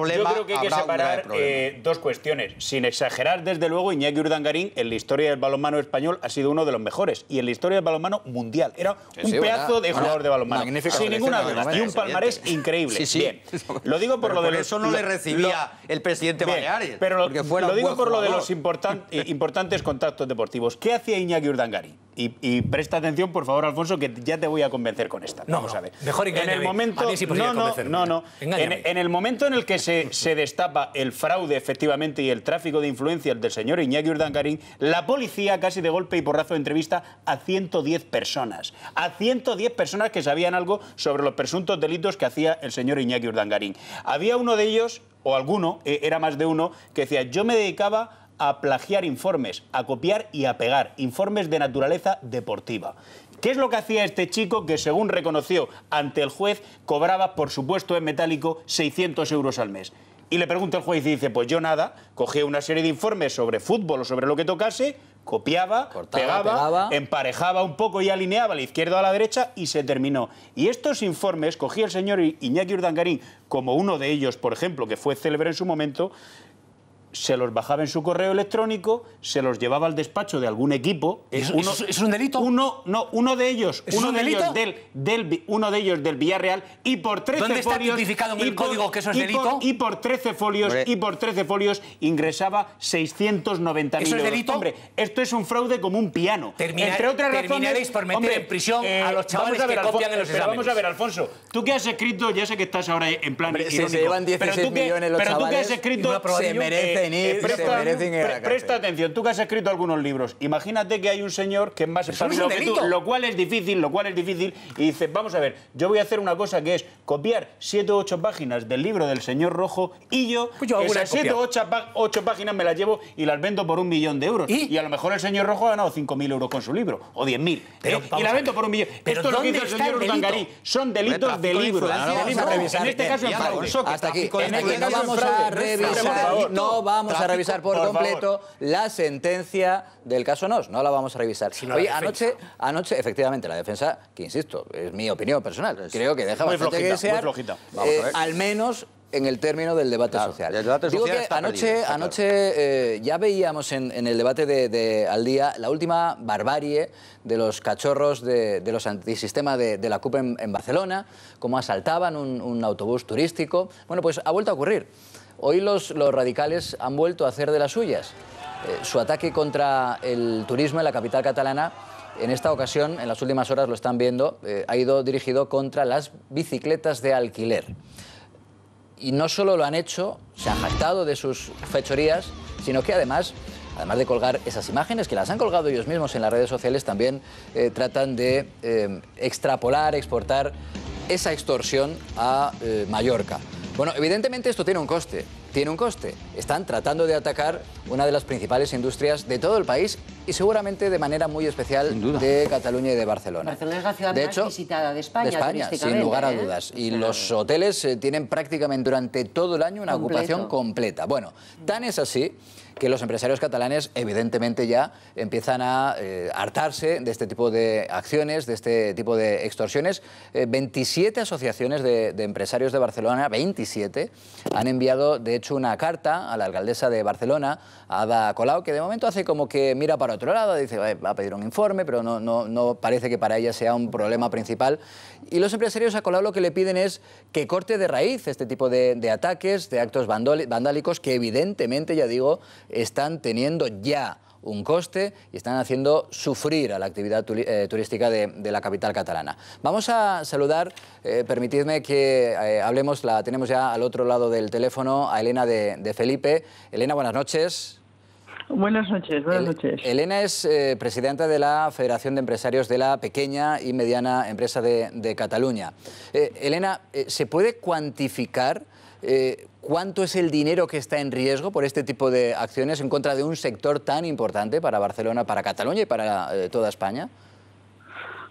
dos cuestiones. Sin exagerar, desde luego, Iñaki Urdangarín en la historia del balonmano español ha sido uno de los mejores y en la historia del balonmano mundial. Era un pedazo de jugador de balonmano. Sin ninguna duda. Y un palmarés increíble. Bien. Lo digo por lo de eso no le recibía el presidente Baleares. Pero lo digo por lo de los importantes contactos deportivos. ¿Qué hacía Iñaki Urdangarín? Y presta atención, por favor, Alfonso, que ya te voy a convencer con esta. Vamos a ver. Mejor engáñame. En el momento, en el momento en el que se destapa el fraude, efectivamente, y el tráfico de influencias del señor Iñaki Urdangarín, la policía casi de golpe y porrazo entrevista a 110 personas. A 110 personas que sabían algo sobre los presuntos delitos que hacía el señor Iñaki Urdangarín. Había uno de ellos, o alguno, era más de uno, que decía, yo me dedicaba a plagiar informes, a copiar y a pegar, informes de naturaleza deportiva. ¿Qué es lo que hacía este chico que, según reconoció ante el juez, cobraba, por supuesto en metálico, 600 euros al mes? Y le pregunta el juez y dice, pues yo nada, cogía una serie de informes sobre fútbol o sobre lo que tocase, copiaba, pegaba, emparejaba un poco y alineaba a la izquierda o a la derecha y se terminó. Y estos informes cogía el señor Iñaki Urdangarín, como uno de ellos, por ejemplo, que fue célebre en su momento, se los bajaba en su correo electrónico, se los llevaba al despacho de algún equipo. ¿Es un delito? Uno de ellos del Villarreal y por 13 ¿Dónde está folios, tipificado en el código que eso es delito? Y por 13 folios ingresaba 690.000 euros. ¿Eso es delito? Hombre, esto es un fraude como un piano. Entre otras razones, terminaréis por meter en prisión a los chavales que copian en los exámenes. Vamos a ver, Alfonso, tú que has escrito, ya sé que estás ahora en plan irónico, se llevan 16 millones los chavales, tú que has escrito, se merecen presta atención, tú que has escrito algunos libros, imagínate que hay un señor que es más espabilado que tú, lo cual es difícil, y dice, vamos a ver, yo voy a hacer una cosa que es copiar 7 o 8 páginas del libro del señor Rojo y yo esas 7 o 8 páginas me las llevo y las vendo por 1 millón de euros. Y a lo mejor el señor Rojo ha ganado 5.000 euros con su libro, o 10.000, y la vendo por 1 millón. Esto es lo que hizo el señor Urdangarín, son delitos de libro. En este caso en fraude. Hasta aquí, no vamos a revisar por completo la sentencia del caso Nos, no la vamos a revisar. Oye, anoche, efectivamente, la defensa, que insisto, es mi opinión personal, creo que deja bastante que desear, al menos en el término del debate social. Digo que anoche ya veíamos en el debate de Al Día la última barbarie de los cachorros de los antisistemas de la CUP en Barcelona, cómo asaltaban un autobús turístico. Bueno, pues ha vuelto a ocurrir. Hoy los radicales han vuelto a hacer de las suyas. Su ataque contra el turismo en la capital catalana, en esta ocasión, en las últimas horas lo están viendo, ha ido dirigido contra las bicicletas de alquiler. Y no solo lo han hecho, se han jactado de sus fechorías, sino que además de colgar esas imágenes, que las han colgado ellos mismos en las redes sociales, también tratan de extrapolar, exportar esa extorsión a Mallorca. Bueno, evidentemente esto tiene un coste. Están tratando de atacar una de las principales industrias de todo el país y seguramente de manera muy especial de Cataluña y de Barcelona. Barcelona es la ciudad más visitada de España, sin lugar a dudas. Y los hoteles tienen prácticamente durante todo el año una ocupación completa. Bueno, tan es así que los empresarios catalanes evidentemente ya empiezan a hartarse de este tipo de acciones, de este tipo de extorsiones. 27 asociaciones de empresarios de Barcelona, 27, han enviado de hecho una carta a la alcaldesa de Barcelona, a Ada Colau, que de momento hace como que mira para otro lado, dice va a pedir un informe, pero no parece que para ella sea un problema principal. Y los empresarios a Colau lo que le piden es que corte de raíz este tipo de ataques, de actos vandálicos que evidentemente, ya digo, están teniendo ya un coste y están haciendo sufrir a la actividad turística de la capital catalana. Vamos a saludar, permitidme que hablemos, la tenemos ya al otro lado del teléfono, a Elena de Felipe. Elena, buenas noches. Buenas noches, buenas noches. Elena es presidenta de la Federación de Empresarios de la Pequeña y Mediana Empresa de Cataluña. Elena, ¿se puede cuantificar cuánto es el dinero que está en riesgo por este tipo de acciones en contra de un sector tan importante para Barcelona, para Cataluña y para toda España?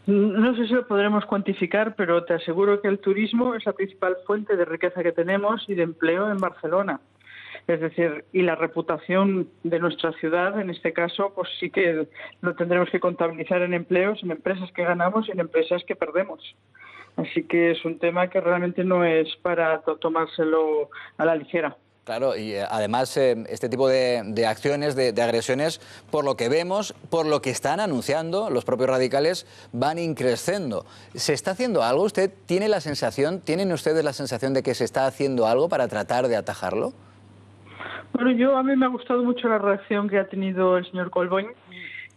No sé si lo podremos cuantificar, pero te aseguro que el turismo es la principal fuente de riqueza que tenemos y de empleo en Barcelona. Es decir, y la reputación de nuestra ciudad, en este caso, pues sí que lo tendremos que contabilizar en empleos, en empresas que ganamos y en empresas que perdemos. Así que es un tema que realmente no es para tomárselo a la ligera. Claro, y además este tipo de acciones, de agresiones, por lo que vemos, por lo que están anunciando los propios radicales, van increciendo. ¿Se está haciendo algo? ¿Usted tiene la sensación, tienen ustedes la sensación de que se está haciendo algo para tratar de atajarlo? Bueno, a mí me ha gustado mucho la reacción que ha tenido el señor Collboni,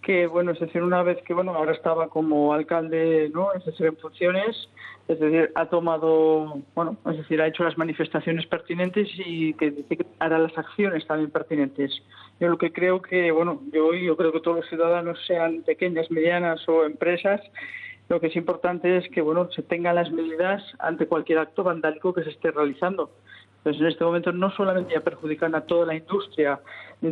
que, bueno, es decir, una vez que, bueno, ahora estaba como alcalde, ¿no?, es decir, en funciones, es decir, ha tomado, bueno, es decir, ha hecho las manifestaciones pertinentes y que dice que hará las acciones también pertinentes. Yo lo que creo que, bueno, yo creo que todos los ciudadanos, sean pequeñas, medianas o empresas, lo que es importante es que, bueno, se tengan las medidas ante cualquier acto vandálico que se esté realizando. Entonces, en este momento no solamente ya perjudican a toda la industria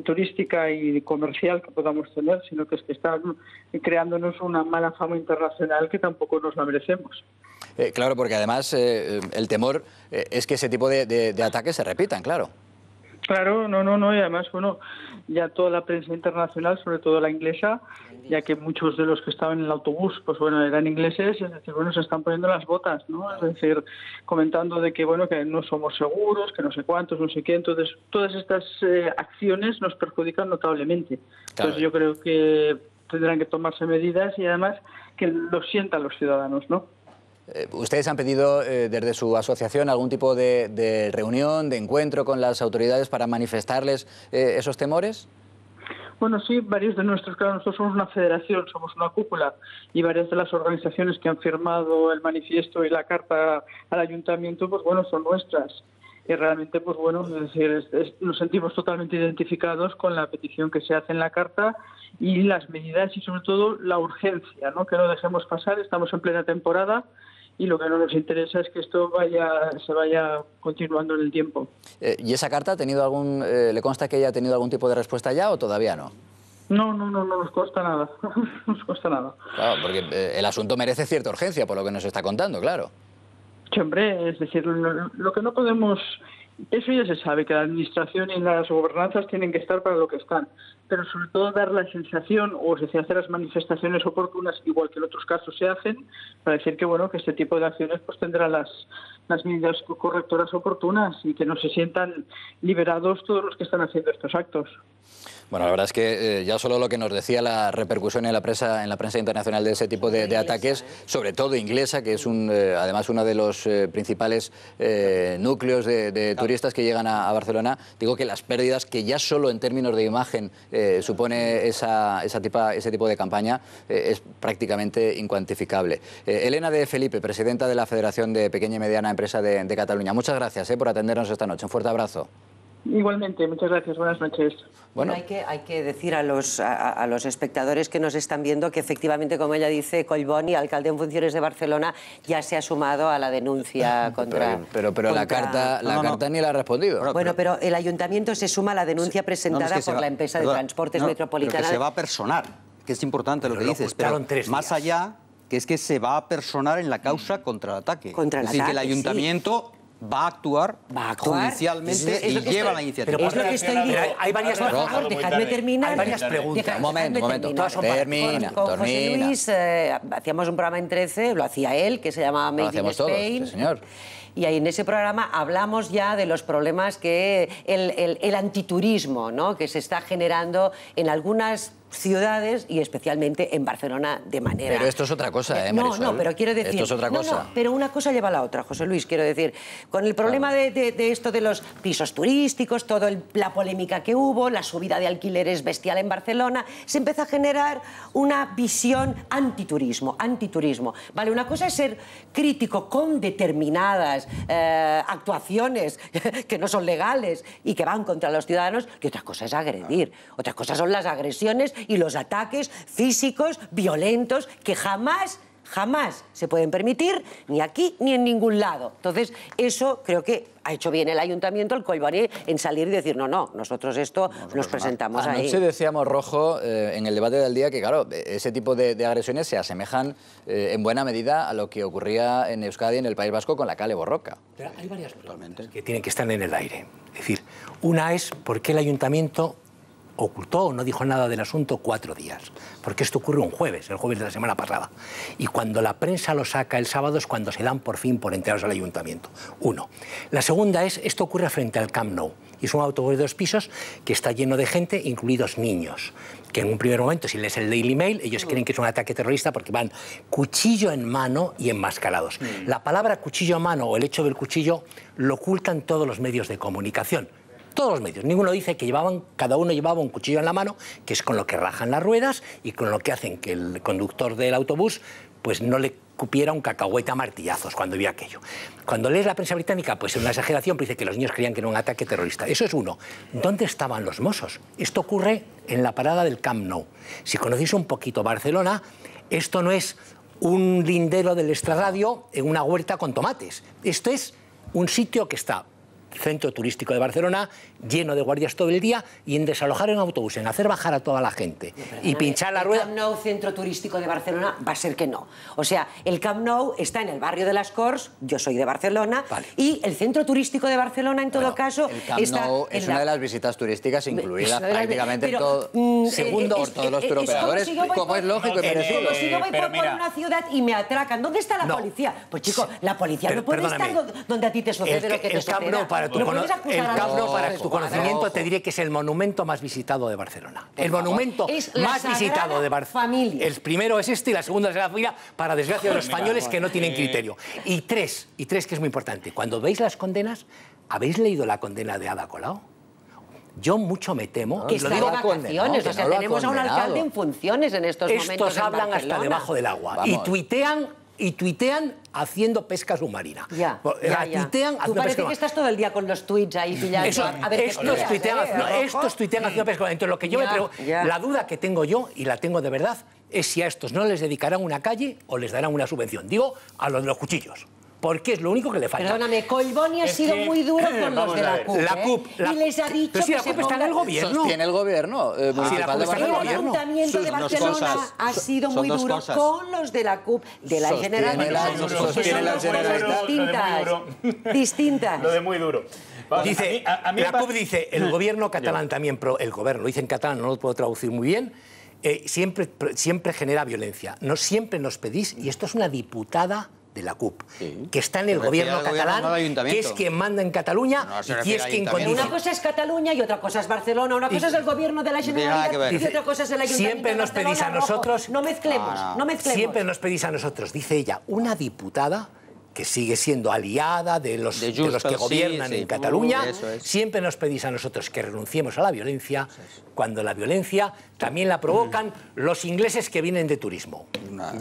turística y comercial que podamos tener, sino que es que están creándonos una mala fama internacional que tampoco nos la merecemos. Claro, porque además el temor es que ese tipo de ataques se repitan, claro. Claro, no, y además, bueno, ya toda la prensa internacional, sobre todo la inglesa, ya que muchos de los que estaban en el autobús, pues bueno, eran ingleses, es decir, bueno, se están poniendo las botas, ¿no? Es decir, comentando de que, bueno, que no somos seguros, que no sé cuántos, no sé qué, entonces todas estas acciones nos perjudican notablemente. Claro. Entonces yo creo que tendrán que tomarse medidas y además que lo sientan los ciudadanos, ¿no? ¿Ustedes han pedido desde su asociación algún tipo de reunión, de encuentro con las autoridades para manifestarles esos temores? Bueno, sí, varios de nuestros, claro, nosotros somos una federación, somos una cúpula, y varias de las organizaciones que han firmado el manifiesto y la carta al ayuntamiento, pues bueno, son nuestras. Y realmente, pues bueno, es decir, nos sentimos totalmente identificados con la petición que se hace en la carta y las medidas y sobre todo la urgencia, ¿no? Que no dejemos pasar, estamos en plena temporada. Y lo que no nos interesa es que esto se vaya continuando en el tiempo. ¿Y esa carta ha tenido le consta que haya tenido algún tipo de respuesta ya o todavía no? No nos consta nada. No nos consta nada. Claro, porque el asunto merece cierta urgencia, por lo que nos está contando, claro. Sí, hombre, es decir, lo que no podemos... Eso ya se sabe, que la administración y las gobernanzas tienen que estar para lo que están, pero sobre todo dar la sensación, o es decir, hacer las manifestaciones oportunas, igual que en otros casos se hacen, para decir que, bueno, que este tipo de acciones pues tendrán las medidas correctoras oportunas y que no se sientan liberados todos los que están haciendo estos actos. Bueno, la verdad es que ya solo lo que nos decía la repercusión en la prensa internacional de ese tipo de ataques, sobre todo inglesa, que es además uno de los principales núcleos de turistas que llegan a Barcelona, digo que las pérdidas que ya solo en términos de imagen supone ese tipo de campaña es prácticamente incuantificable. Elena de Felipe, presidenta de la Federación de Pequeña y Mediana Empresa de Cataluña, muchas gracias por atendernos esta noche. Un fuerte abrazo. Igualmente, muchas gracias. Buenas noches. Bueno, hay que decir a los espectadores que nos están viendo que efectivamente, como ella dice, Collboni, alcalde en funciones de Barcelona, ya se ha sumado a la denuncia contra... Pero la carta ni la ha respondido. Bueno, pero el ayuntamiento se suma a la denuncia presentada por la empresa de transportes metropolitana. Pero que se va a personar, que es importante lo que dices, pero más allá, que es que se va a personar en la causa contra el ataque. Es decir, que el ayuntamiento... Va a actuar judicialmente y lleva la iniciativa. Pero es lo que estoy diciendo. Hay varias preguntas. Por favor, dejadme terminar. Hay varias preguntas. Un momento. Termina. Con José Luis hacíamos un programa en 13, lo hacía él, que se llamaba Made in Spain. Sí, señor. Y ahí en ese programa hablamos ya de los problemas que el antiturismo, ¿no?, que se está generando en algunas ciudades y especialmente en Barcelona de manera... Pero esto es otra cosa, Marisol? No, pero quiero decir... Esto es otra cosa. No, pero una cosa lleva a la otra, José Luis, quiero decir. Con el problema de esto de los pisos turísticos, toda la polémica que hubo, la subida de alquileres bestial en Barcelona, se empezó a generar una visión antiturismo. Vale, una cosa es ser crítico con determinadas actuaciones que no son legales y que van contra los ciudadanos, y otra cosa es agredir. Otra cosa son las agresiones y los ataques físicos, violentos, que jamás se pueden permitir, ni aquí ni en ningún lado. Entonces, eso creo que ha hecho bien el ayuntamiento, el Collboni, en salir y decir, no, nosotros esto nos presentamos ahí. Anoche decíamos, Rojo, en el debate del día, que claro, ese tipo de agresiones se asemejan en buena medida a lo que ocurría en Euskadi, en el País Vasco, con la Kale Borroka. Pero hay varias preguntas que tienen que estar en el aire. Es decir, una es, ¿por qué el ayuntamiento ocultó o no dijo nada del asunto 4 días? Porque esto ocurre un jueves, el jueves de la semana pasada. Y cuando la prensa lo saca el sábado es cuando se dan por fin por enterados al ayuntamiento. Uno. La segunda es, esto ocurre frente al Camp Nou. Y es un autobús de 2 pisos que está lleno de gente, incluidos niños. Que en un primer momento, si lees el Daily Mail, ellos creen que es un ataque terrorista porque van cuchillo en mano y enmascarados. La palabra cuchillo en mano o el hecho del cuchillo lo ocultan todos los medios de comunicación. Todos los medios. Ninguno dice que cada uno llevaba un cuchillo en la mano, que es con lo que rajan las ruedas y con lo que hacen que el conductor del autobús pues no le cupiera un cacahuete a martillazos cuando vio aquello. Cuando lees la prensa británica, pues es una exageración, pero dice que los niños creían que era un ataque terrorista. Eso es uno. ¿Dónde estaban los mozos? Esto ocurre en la parada del Camp Nou. Si conocéis un poquito Barcelona, esto no es un lindero del extrarradio en una huerta con tomates. Esto es un sitio que está centro turístico de Barcelona, lleno de guardias todo el día, y en desalojar en autobús, en hacer bajar a toda la gente y pinchar la rueda... El Camp Nou, centro turístico de Barcelona, va a ser que no. O sea, el Camp Nou está en el barrio de las Corts, yo soy de Barcelona, y el centro turístico de Barcelona, en todo caso... El Camp Nou es una de las visitas turísticas incluidas prácticamente en todo... Segundo por todos los turoperadores, como es lógico y merecido. Como si yo voy por una ciudad y me atracan, ¿dónde está la policía? Pues chico, la policía no puede estar donde a ti te sucede lo que te sucede. Para tu conocimiento te diré que es el monumento más visitado de Barcelona. El monumento más visitado de Barcelona. El primero es este y la segunda es la fila, para desgracia de los españoles que no tienen criterio. Y tres, que es muy importante. Cuando veis las condenas, ¿habéis leído la condena de Ada Colau? Yo mucho me temo... Que está de vacaciones, o sea, tenemos a un alcalde en funciones en estos momentos. Estos hablan hasta debajo del agua y tuitean haciendo pesca submarina. Tú parece que estás todo el día con los tuits ahí pillando. Estos tuitean haciendo pesca. Entonces, lo que yo me pregunto, la duda que tengo yo, y la tengo de verdad, es si a estos no les dedicarán una calle o les darán una subvención. Digo, a los de los cuchillos. Porque es lo único que le falta. Perdóname, Collboni ha sido muy duro con los de la CUP. La CUP. Y les ha dicho pero si la CUP está en el gobierno. Sostiene el gobierno. El Ayuntamiento de Barcelona ha sido muy duro con los de la CUP, de la Generalitat. Sostiene la Generalitat. Distintas. Lo de muy duro. Dice, la CUP dice, el gobierno catalán también, el gobierno, lo dice en catalán, no lo puedo traducir muy bien, siempre genera violencia. No siempre nos pedís, y esto es una diputada de la CUP, que está en el gobierno catalán, que es quien manda en Cataluña y es quien condiciona. Una cosa es Cataluña y otra cosa es Barcelona, una cosa es el gobierno de la Generalitat y otra cosa es el Ayuntamiento siempre nos de Barcelona. Pedís a nosotros, no mezclemos. Siempre nos pedís a nosotros, dice ella, una diputada que sigue siendo aliada de los que gobiernan en Cataluña, siempre nos pedís a nosotros que renunciemos a la violencia, cuando la violencia también la provocan los ingleses que vienen de turismo.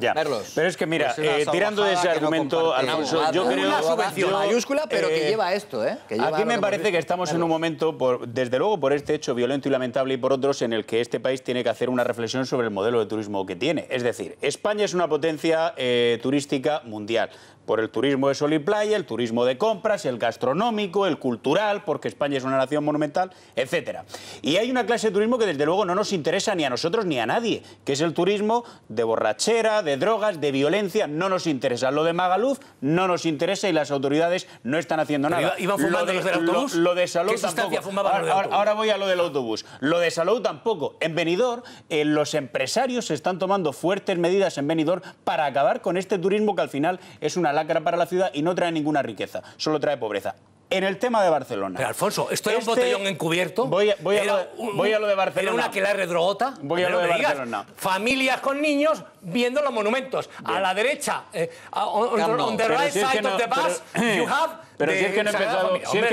Ya. Pero es que mira, tirando de ese argumento, Alfonso, yo creo... Una subvención mayúscula, pero que lleva esto, ¿eh? Aquí me parece que estamos en un momento, desde luego por este hecho violento y lamentable y por otros, en el que este país tiene que hacer una reflexión sobre el modelo de turismo que tiene. Es decir, España es una potencia turística mundial. Por el turismo de sol y playa, el turismo de compras, el gastronómico, el cultural, porque España es una nación monumental, etcétera. Y hay una clase de turismo que desde luego no nos interesa ni a nosotros ni a nadie, que es el turismo de borrachera, de drogas, de violencia, no nos interesa. Lo de Magaluf no nos interesa y las autoridades no están haciendo nada. ¿Iban fumando los del autobús? Lo de Salou ¿Qué sustancia tampoco. fumaban los del autobús? Ahora voy a lo del autobús. Lo de Salou tampoco. En Benidorm, los empresarios están tomando fuertes medidas en Benidorm para acabar con este turismo que al final es una lacra para la ciudad y no trae ninguna riqueza, solo trae pobreza. En el tema de Barcelona... Pero Alfonso, ¿esto era un botellón encubierto? Voy a lo de Barcelona. ¿Era una aquelarre drogota? Voy a lo de Barcelona. Familias con niños viendo los monumentos. Bien. A la derecha, on the right side of the bus, you have... Pero si es que no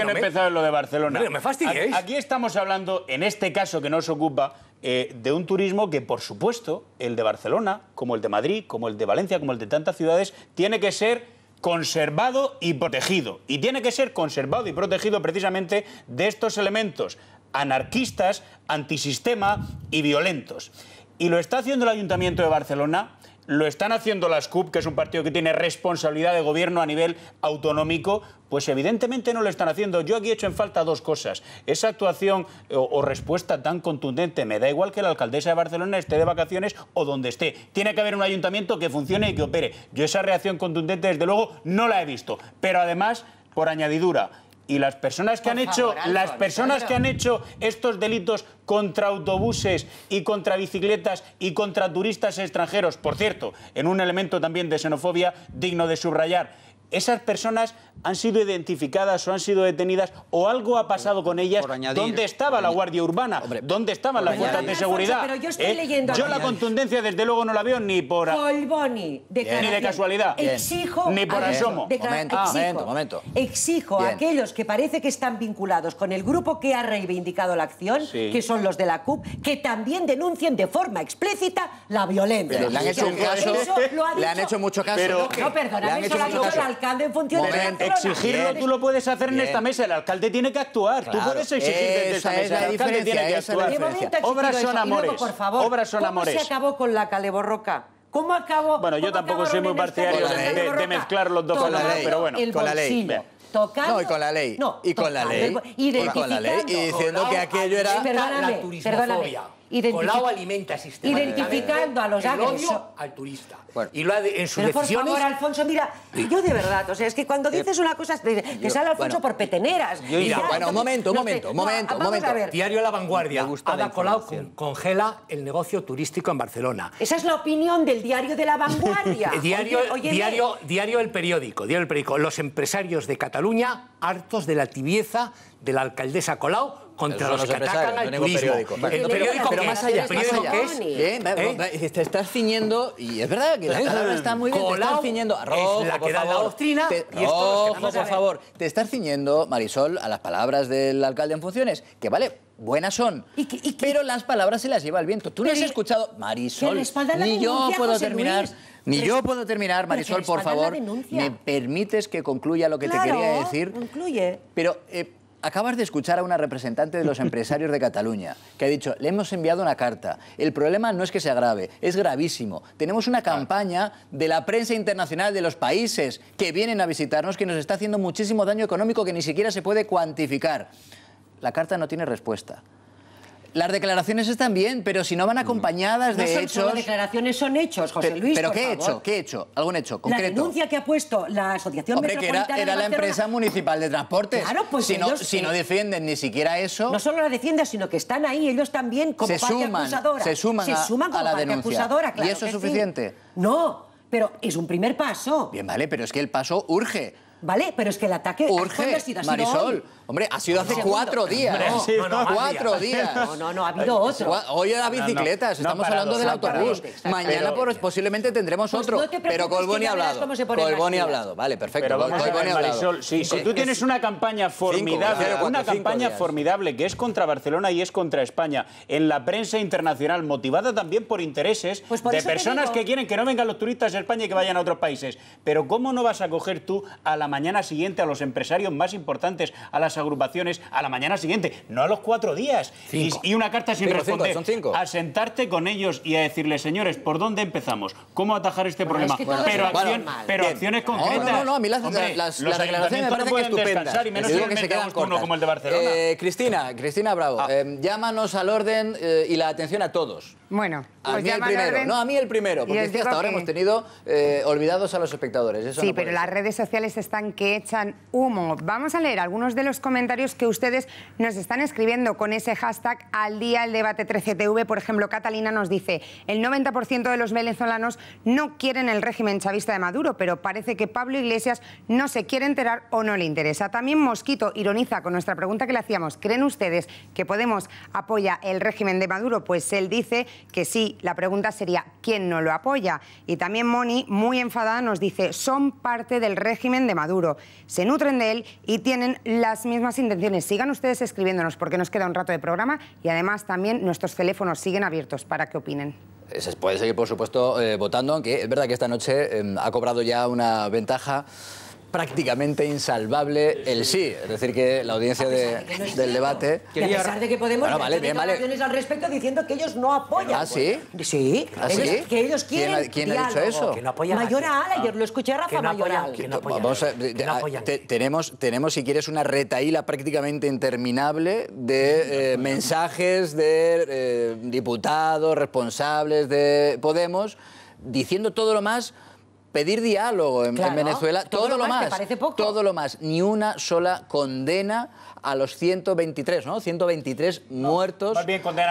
he empezado en lo de Barcelona. Hombre, me fastidiéis. Aquí estamos hablando, en este caso que nos ocupa, de un turismo que, por supuesto, el de Barcelona, como el de Madrid, como el de Valencia, como el de tantas ciudades, tiene que ser conservado y protegido. Y tiene que ser conservado y protegido precisamente de estos elementos anarquistas, antisistema y violentos. Y lo está haciendo el Ayuntamiento de Barcelona, lo están haciendo las CUP, que es un partido que tiene responsabilidad de gobierno a nivel autonómico, pues evidentemente no lo están haciendo. Yo aquí he hecho en falta dos cosas. Esa actuación o respuesta tan contundente, me da igual que la alcaldesa de Barcelona esté de vacaciones o donde esté. Tiene que haber un ayuntamiento que funcione y que opere. Yo esa reacción contundente, desde luego, no la he visto. Pero además, por añadidura, y las personas que han hecho estos delitos contra autobuses y contra bicicletas y contra turistas extranjeros, por cierto, en un elemento también de xenofobia digno de subrayar, esas personas han sido identificadas o han sido detenidas o algo ha pasado con ellas. ¿Dónde estaba la Guardia Urbana? ¿Dónde estaban las fuerzas de seguridad? Pero yo estoy leyendo yo la contundencia desde luego no la veo ni por... Colboni, ni de casualidad. Exijo... Ni por asomo. Momento. Exijo a aquellos que parece que están vinculados con el grupo que ha reivindicado la acción, que son los de la CUP, que también denuncien de forma explícita la violencia. Pero le han hecho un caso, le han hecho mucho caso. Pero, no, perdóname, eso lo ha dicho el alcalde en función de Barcelona. Exigirlo tú lo puedes hacer en esta mesa, el alcalde tiene que actuar. Claro. Tú puedes exigir desde esta mesa, el alcalde tiene que actuar. Obras son amores. Por favor, obras son amores. ¿Cómo se acabó con la Caleborroca? ¿Cómo acabó? Bueno, yo tampoco soy muy partidario de mezclar los dos fenómenos, pero bueno. Con la ley. Tocando, no, y con la ley. No, y con la ley. Y con la ley. Y diciendo que aquello era... La turismofobia. Colau alimenta sistemáticamente identificando a los el odio al turista. Bueno. Y lo ha en sus pero decisiones... por favor, Alfonso, mira, yo de verdad, o sea, es que cuando dices una cosa, te sale Alfonso por peteneras. Mira, bueno, un momento. Diario La Vanguardia. Ada Colau congela el negocio turístico en Barcelona. Esa es la opinión del diario de La Vanguardia. Diario El Periódico. Los empresarios de Cataluña hartos de la tibieza de la alcaldesa Colau contra los que atacan al turismo. El periódico, pero más allá, te estás ciñendo, y es verdad que la palabra está muy bien, te estás ciñendo. Rojo, es la que da la doctrina. Rojo, por favor. Te estás ciñendo, Marisol, a las palabras del alcalde en funciones, que vale, buenas son, pero las palabras se las lleva el viento. Tú no has escuchado, Marisol, ni yo puedo terminar. Ni yo puedo terminar, Marisol, por favor. ¿Me permites que concluya lo que te quería decir? Concluye. Pero acabas de escuchar a una representante de los empresarios de Cataluña que ha dicho, le hemos enviado una carta. El problema no es que sea grave, es gravísimo. Tenemos una campaña de la prensa internacional de los países que vienen a visitarnos que nos está haciendo muchísimo daño económico que ni siquiera se puede cuantificar. La carta no tiene respuesta. Las declaraciones están bien, pero si no van acompañadas de hechos... No son solo declaraciones, son hechos, José Luis, ¿Pero por qué he favor. hecho? ¿Qué he hecho? ¿Algún hecho concreto? La denuncia que ha puesto la Asociación Metropolitana que era la empresa municipal de transportes. Claro, pues si no defienden ni siquiera eso... No solo la defienden, sino que están ahí, ellos también como parte acusadora. Se suman como a la parte denuncia. Acusadora, claro. ¿Y eso es suficiente? No, pero es un primer paso. Bien, vale, pero es que el paso urge. Vale, pero es que el ataque... Urge, Marisol. Hombre, ha sido hace 4 días. No, 4 días. No, ha habido otro. Hoy era bicicletas, estamos hablando del autobús. Mañana posiblemente tendremos otro. Pero Colboni ha hablado. Colboni ha hablado. Vale, perfecto. Colboni ha hablado. Si tú tienes una campaña formidable que es contra Barcelona y es contra España, en la prensa internacional, motivada también por intereses de personas que quieren que no vengan los turistas a España y que vayan a otros países. Pero ¿cómo no vas a coger tú a la mañana siguiente a los empresarios más importantes, a las agrupaciones, a la mañana siguiente, no a los 4 días? Y una carta sin responder. Son 5. A sentarte con ellos y a decirles, señores, ¿por dónde empezamos? ¿Cómo atajar este problema? Pero acciones concretas. No, a mí las declaraciones me parecen estupendas. Y menos si que se quedan cortas. Como el de Barcelona. Cristina Bravo, llámanos al orden y la atención a todos. Bueno, a mí el primero. No, a mí el primero, porque es que hasta ahora hemos tenido olvidados a los espectadores. Eso sí, no pero las redes sociales están que echan humo. Vamos a leer algunos de los comentarios que ustedes nos están escribiendo con ese hashtag al día el debate 13TV. Por ejemplo, Catalina nos dice: el 90% de los venezolanos no quieren el régimen chavista de Maduro, pero parece que Pablo Iglesias no se quiere enterar o no le interesa. También Mosquito ironiza con nuestra pregunta que le hacíamos: ¿creen ustedes que Podemos apoya el régimen de Maduro? Pues él dice que sí. La pregunta sería: ¿quién no lo apoya? Y también Moni, muy enfadada, nos dice: son parte del régimen de Maduro, se nutren de él y tienen las mismas intenciones. Sigan ustedes escribiéndonos porque nos queda un rato de programa y además también nuestros teléfonos siguen abiertos para que opinen. Se puede seguir, por supuesto, votando, aunque es verdad que esta noche ha cobrado ya una ventaja prácticamente insalvable el sí. Es decir, que la audiencia del debate... Y a pesar de que Podemos vale, declaraciones al respecto diciendo que ellos no apoyan. ¿Ah, sí? Sí. ¿Ah, sí? Que ellos quieren ¿Quién ha dicho eso? Que no apoyan Mayoral, ayer lo escuché a Rafa Mayoral. Tenemos, si quieres, una retahíla prácticamente interminable de mensajes de diputados, responsables de Podemos, diciendo todo lo más... Pedir diálogo en Venezuela, todo lo más, todo lo más. Ni una sola condena a los 123, ¿no? 123 muertos,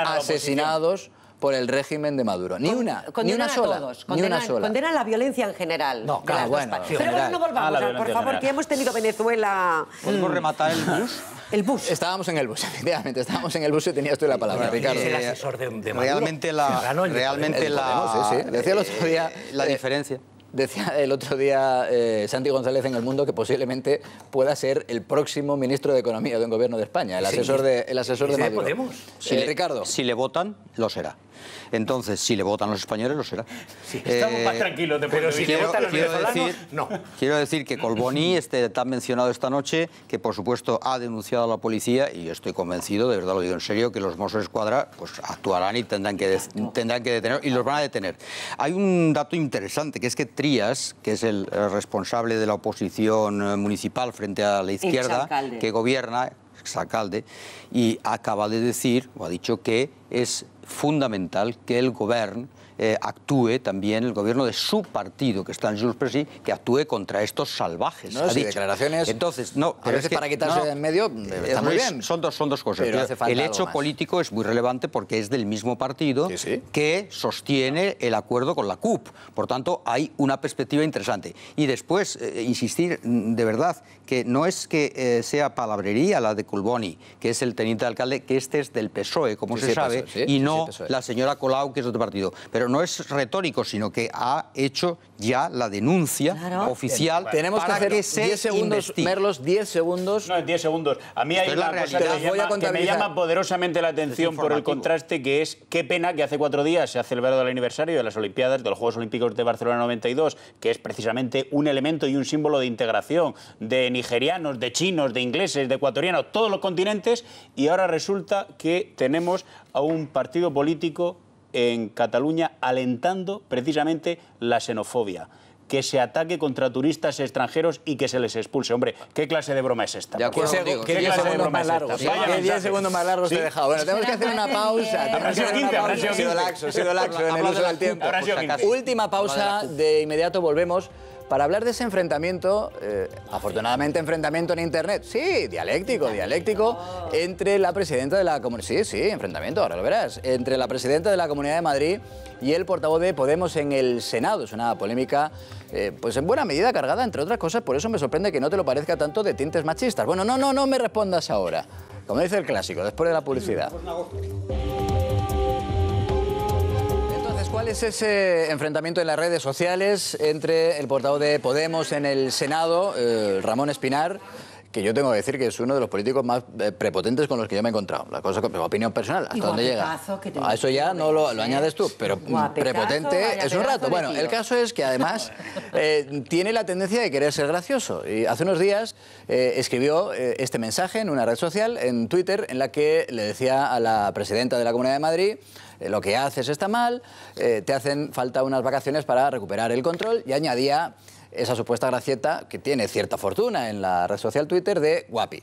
asesinados por el régimen de Maduro. Ni una sola. Condenan la violencia en general. No, claro, bueno. Pero bueno, no volvamos, por favor, que hemos tenido Venezuela... ¿Podemos rematar el bus? El bus. Estábamos en el bus, efectivamente. Estábamos en el bus y tenías tú la palabra, Ricardo. Es el asesor de Maduro. Realmente decía el otro día... La diferencia. Decía el otro día Santi González en El Mundo que posiblemente pueda ser el próximo ministro de Economía de un gobierno de España, el asesor de Maduro. Podemos. Ricardo. Si le votan, lo será. Entonces, si le votan los españoles, lo será. Sí, estamos más tranquilos de pero si le votan los venezolanos, no. Quiero decir que Colboni, tan mencionado esta noche, que por supuesto ha denunciado a la policía, y yo estoy convencido, de verdad lo digo en serio, que los Mossos d'Esquadra pues actuarán y tendrán que detener, y los van a detener. Hay un dato interesante, que es que Trías, que es el responsable de la oposición municipal frente a la izquierda, que gobierna, exalcalde, y acaba de decir, o ha dicho que es fundamental que el gobierno actúe también, el gobierno de su partido, que está en Junts per Sí, que actúe contra estos salvajes. No, si declaraciones... Entonces, no, a veces para quitarse de en medio está muy bien. Son dos cosas. Pero hace falta el hecho político es muy relevante porque es del mismo partido que sostiene el acuerdo con la CUP. Por tanto, hay una perspectiva interesante. Y después, insistir de verdad que no es que sea palabrería la de Colboni, que es el teniente alcalde, que este es del PSOE, como se sabe, y no la señora Colau, que es de otro partido. Pero no es retórico, sino que ha hecho ya la denuncia oficial. Tenemos para que hacer 10 segundos, Merlos, 10 segundos. No, 10 segundos. A mí hay una cosa que me llama poderosamente la atención por el contraste, que es qué pena que hace 4 días se ha celebrado el aniversario de las Olimpiadas, de los Juegos Olímpicos de Barcelona 92, que es precisamente un elemento y un símbolo de integración de nigerianos, de chinos, de ingleses, de ecuatorianos, todos los continentes, y ahora resulta que tenemos a un partido político en Cataluña alentando precisamente la xenofobia, que se ataque contra turistas extranjeros y que se les expulse. Hombre, ¿qué clase de broma es esta? De acuerdo, ¿qué 10 segundos más largos? ¿Qué 10 segundos más largos te he dejado? Bueno, tenemos que hacer una pausa. He sido laxo en el uso del tiempo. Última pausa, de inmediato volvemos para hablar de ese enfrentamiento, afortunadamente enfrentamiento en Internet, sí, dialéctico, entre la presidenta de la Comunidad... Sí, enfrentamiento, ahora lo verás, entre la presidenta de la Comunidad de Madrid y el portavoz de Podemos en el Senado. Es una polémica, pues en buena medida cargada, entre otras cosas, por eso me sorprende que no te lo parezca tanto de tintes machistas. Bueno, no me respondas ahora. Como dice el clásico, después de la publicidad. Entonces, ¿cuál es ese enfrentamiento en las redes sociales entre el portavoz de Podemos en el Senado, Ramón Espinar, que yo tengo que decir que es uno de los políticos más prepotentes con los que yo me he encontrado? La cosa con opinión personal, ¿hasta dónde llega? A eso ya no lo añades tú, pero prepotente es un rato. Bueno, el caso es que además tiene la tendencia de querer ser gracioso. Y hace unos días escribió este mensaje en una red social, en Twitter, en la que le decía a la presidenta de la Comunidad de Madrid: lo que haces está mal, te hacen falta unas vacaciones para recuperar el control, y añadía esa supuesta gracieta, que tiene cierta fortuna en la red social Twitter, de guapi.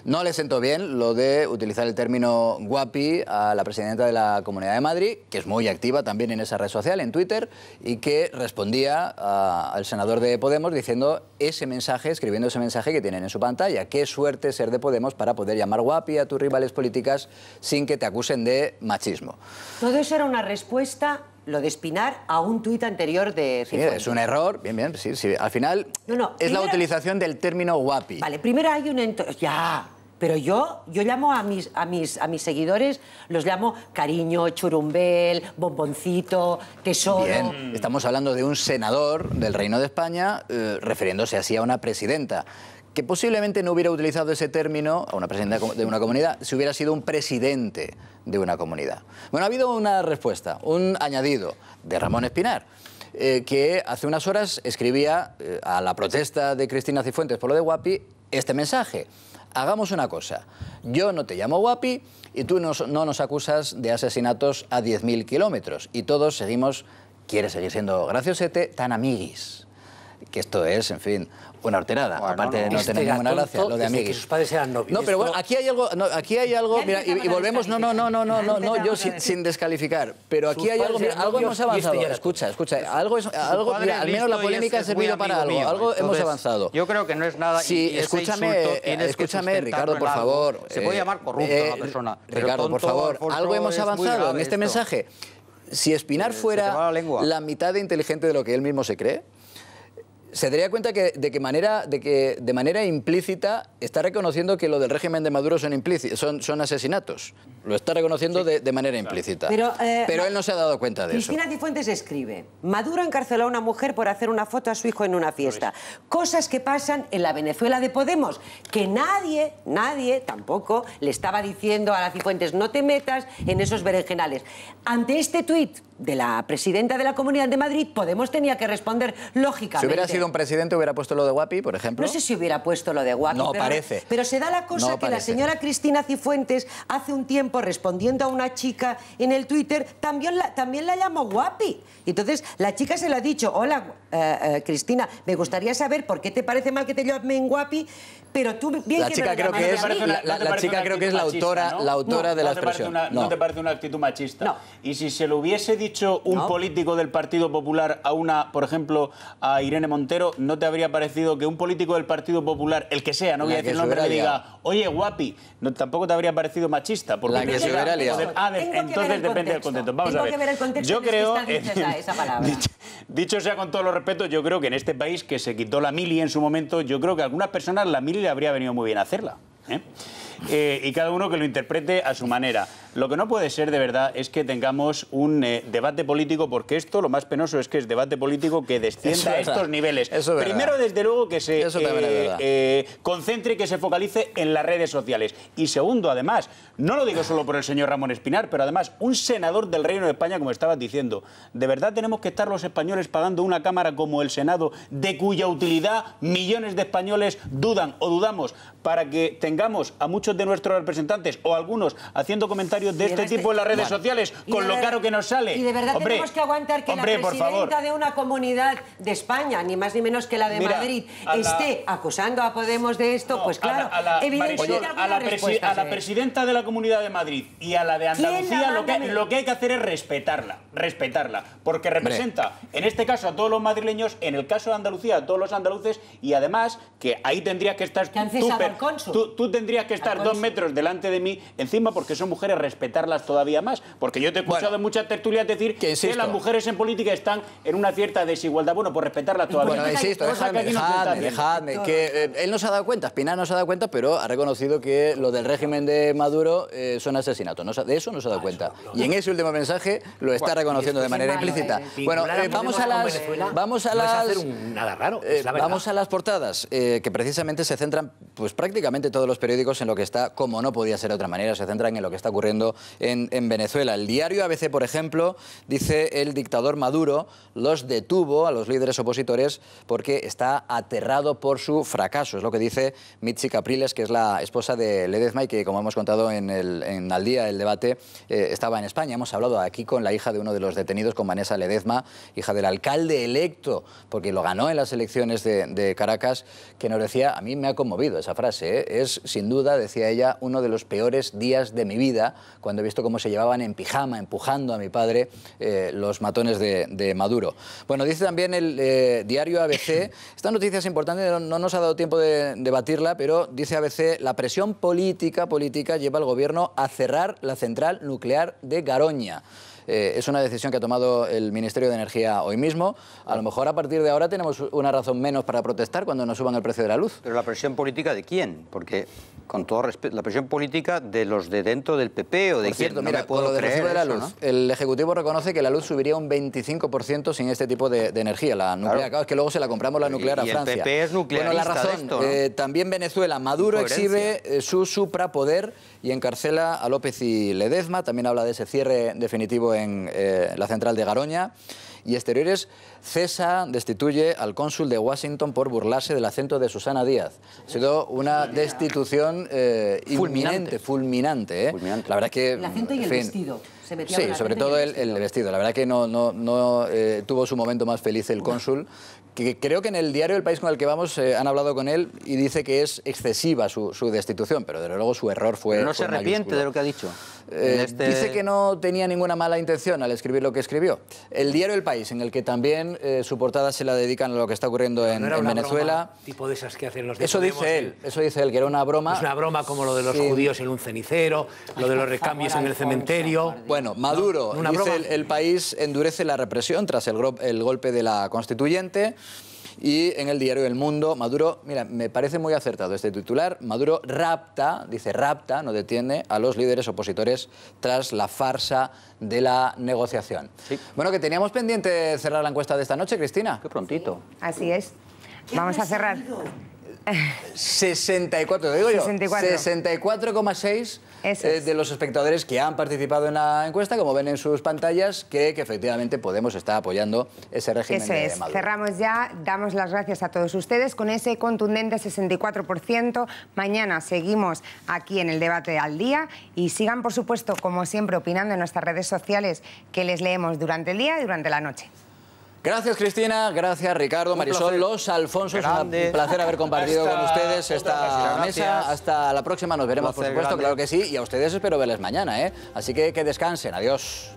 No le sentó bien lo de utilizar el término guapi a la presidenta de la Comunidad de Madrid, que es muy activa también en esa red social, en Twitter, y que respondía al senador de Podemos diciendo ese mensaje, escribiendo ese mensaje que tienen en su pantalla. Qué suerte ser de Podemos para poder llamar guapi a tus rivales políticas sin que te acusen de machismo. Todo eso era una respuesta, lo de Espinar, a un tuit anterior de Cifuentes. Sí, es un error, bien, sí. Al final es la utilización del término guapi. Vale, primero hay un... Ya, pero yo llamo a mis seguidores, los llamo cariño, churumbel, bomboncito, tesoro... Bien, estamos hablando de un senador del Reino de España refiriéndose así a una presidenta, que posiblemente no hubiera utilizado ese término a una presidenta de una comunidad si hubiera sido un presidente de una comunidad. Bueno, ha habido una respuesta, un añadido de Ramón Espinar, que hace unas horas escribía a la protesta de Cristina Cifuentes por lo de guapi este mensaje: hagamos una cosa, yo no te llamo guapi y tú no nos acusas de asesinatos a 10.000 kilómetros y todos quieres seguir siendo graciosete, tan amiguis. Que esto es, en fin, una horterada, bueno, aparte de no tener ninguna gracia, lo de amiguis. Que sus padres eran novios. No, pero bueno, aquí hay algo, mira, y volvemos, no, yo sin descalificar, pero aquí hay algo, mira, algo hemos avanzado. Escucha, algo, mira, al menos la polémica ha servido para algo hemos avanzado. Yo creo que no es nada. Sí, escúchame, Ricardo, por favor. Se puede llamar corrupto a la persona. Ricardo, por favor, algo hemos avanzado en este mensaje. Si Espinar fuera la mitad de inteligente de lo que él mismo se cree, se daría cuenta de que de manera implícita está reconociendo que lo del régimen de Maduro son asesinatos. Lo está reconociendo de manera implícita. Pero él no se ha dado cuenta de eso. Cristina Cifuentes escribe: Maduro encarceló a una mujer por hacer una foto a su hijo en una fiesta. Cosas que pasan en la Venezuela de Podemos, que nadie tampoco le estaba diciendo a la Cifuentes: no te metas en esos berenjenales. Ante este tuit de la presidenta de la Comunidad de Madrid, Podemos tenía que responder lógicamente. Si hubiera sido un presidente, hubiera puesto lo de guapi, por ejemplo. No sé si hubiera puesto lo de guapi. No, parece. Pero se da la cosa que la señora Cristina Cifuentes hace un tiempo, respondiendo a una chica en el Twitter, también la llamó guapi. Entonces la chica se lo ha dicho: hola, Cristina, me gustaría saber por qué te parece mal que te llamen guapi, pero tú bien la chica creo que es la chica creo que es la autora de la expresión. ¿No te parece una actitud machista? No. Y si se lo hubiese dicho un político del Partido Popular a por ejemplo, a Irene Montero, ¿no te habría parecido que un político del Partido Popular, el que sea, no voy a decir el nombre, le diga: oye, guapi, tampoco te habría parecido machista? Porque la que se hubiera liado. Entonces depende del contexto. Vamos a ver. Yo creo, esa palabra. Dicho sea con todos los respetos, yo creo que en este país que se quitó la mili en su momento, yo creo que a algunas personas la mili le habría venido muy bien hacerla. Y cada uno que lo interprete a su manera. Lo que no puede ser, de verdad, es que tengamos un debate político, porque esto, lo más penoso es que es debate político que descienda a estos niveles. Primero, desde luego, que se concentre y que se focalice en las redes sociales. Y segundo, además, no lo digo solo por el señor Ramón Espinar, pero además, un senador del Reino de España, como estabas diciendo, ¿de verdad tenemos que estar los españoles pagando una cámara como el Senado, de cuya utilidad millones de españoles dudan o dudamos, para que tengamos a muchos de nuestros representantes o algunos haciendo comentarios comentarios de este tipo en las redes sociales, con lo caro que nos sale. Y de verdad tenemos que aguantar que la presidenta de una comunidad de España, ni más ni menos que la de Madrid, esté acusando a Podemos de esto, pues claro, evidentemente a la presidenta de la Comunidad de Madrid y a la de Andalucía lo que hay que hacer es respetarla, porque representa, en este caso, a todos los madrileños, en el caso de Andalucía, a todos los andaluces, y además que ahí tendrías que estar tú tendrías que estar 2 metros delante de mí encima, porque son mujeres, respetarlas todavía más, porque yo te he escuchado en muchas tertulias decir que las mujeres en política están en una cierta desigualdad. Bueno, pues respetarlas todavía. Bueno, insisto, dejadme, que él no se ha dado cuenta, Espinar no se ha dado cuenta, pero ha reconocido que lo del régimen de Maduro son asesinatos. De eso no se ha dado cuenta. Y en ese último mensaje lo está reconociendo de manera implícita. Bueno, vamos a las portadas, que precisamente se centran, pues prácticamente todos los periódicos en lo que está, como no podía ser de otra manera, se centran en lo que está ocurriendo en Venezuela. El diario ABC, por ejemplo, dice: el dictador Maduro los detuvo a los líderes opositores porque está aterrado por su fracaso. Es lo que dice Mitzi Capriles, que es la esposa de Ledezma y que, como hemos contado en Al Día, el debate, estaba en España. Hemos hablado aquí con la hija de uno de los detenidos, con Vanessa Ledezma, hija del alcalde electo, porque lo ganó en las elecciones de Caracas, que nos decía, a mí me ha conmovido esa frase, ¿eh? Es, sin duda, decía ella, uno de los peores días de mi vida, cuando he visto cómo se llevaban en pijama, empujando a mi padre, los matones de Maduro. Bueno, dice también el diario ABC, esta noticia es importante, no nos ha dado tiempo de debatirla, pero dice ABC: la presión política lleva al gobierno a cerrar la central nuclear de Garoña. Es una decisión que ha tomado el Ministerio de Energía hoy mismo. A lo mejor a partir de ahora tenemos una razón menos para protestar cuando nos suban el precio de la luz. Pero la presión política ¿de quién? Porque, con todo respeto, la presión política de los de dentro del PP o de quién. Mira, no me puedo creer de la luz, ¿no? El Ejecutivo reconoce que la luz subiría un 25% sin este tipo de energía, la nuclear. Claro, es que luego se la compramos la nuclear a Francia. Y el PP es nuclearista. Bueno, la razón, de esto, ¿no? También Venezuela. Maduro exhibe su suprapoder y encarcela a López y Ledezma. También habla de ese cierre definitivo en la central de Garoña. Y Exteriores destituye al cónsul de Washington por burlarse del acento de Susana Díaz. Ha sido una destitución fulminante. La verdad que... El acento y el vestido. Sí, sobre todo el vestido. La verdad que no tuvo su momento más feliz el cónsul, que creo que en el diario El País con el que vamos han hablado con él y dice que es excesiva su destitución, pero desde luego su error fue ¿Pero no se arrepiente de lo que ha dicho? Dice que no tenía ninguna mala intención al escribir lo que escribió. El diario El País, en el que también su portada se la dedican a lo que está ocurriendo en Venezuela. Broma, tipo de esas que hacen los de eso dice él, que era una broma. Es una broma como lo de los judíos en un cenicero, lo de los recambios en el cementerio. Bueno, Maduro, dice El País, endurece la represión tras el golpe de la Constituyente. Y en el diario El Mundo, Maduro, mira, me parece muy acertado este titular, Maduro rapta, no detiene a los líderes opositores tras la farsa de la negociación. Sí. Bueno, que teníamos pendiente cerrar la encuesta de esta noche, Cristina. Qué prontito. Así es. Vamos a cerrar. 64, te digo yo. 64,6 de los espectadores que han participado en la encuesta, como ven en sus pantallas, cree que efectivamente Podemos está apoyando ese régimen de Maduro. Cerramos ya, damos las gracias a todos ustedes con ese contundente 64%. Mañana seguimos aquí en el debate al día y sigan, por supuesto, como siempre, opinando en nuestras redes sociales, que les leemos durante el día y durante la noche. Gracias, Cristina. Gracias, Ricardo, Marisol, los Alfonsos. Un placer haber compartido con ustedes esta mesa. Hasta la próxima. Nos veremos, por supuesto, claro que sí. Y a ustedes espero verles mañana, ¿eh? Así que descansen. Adiós.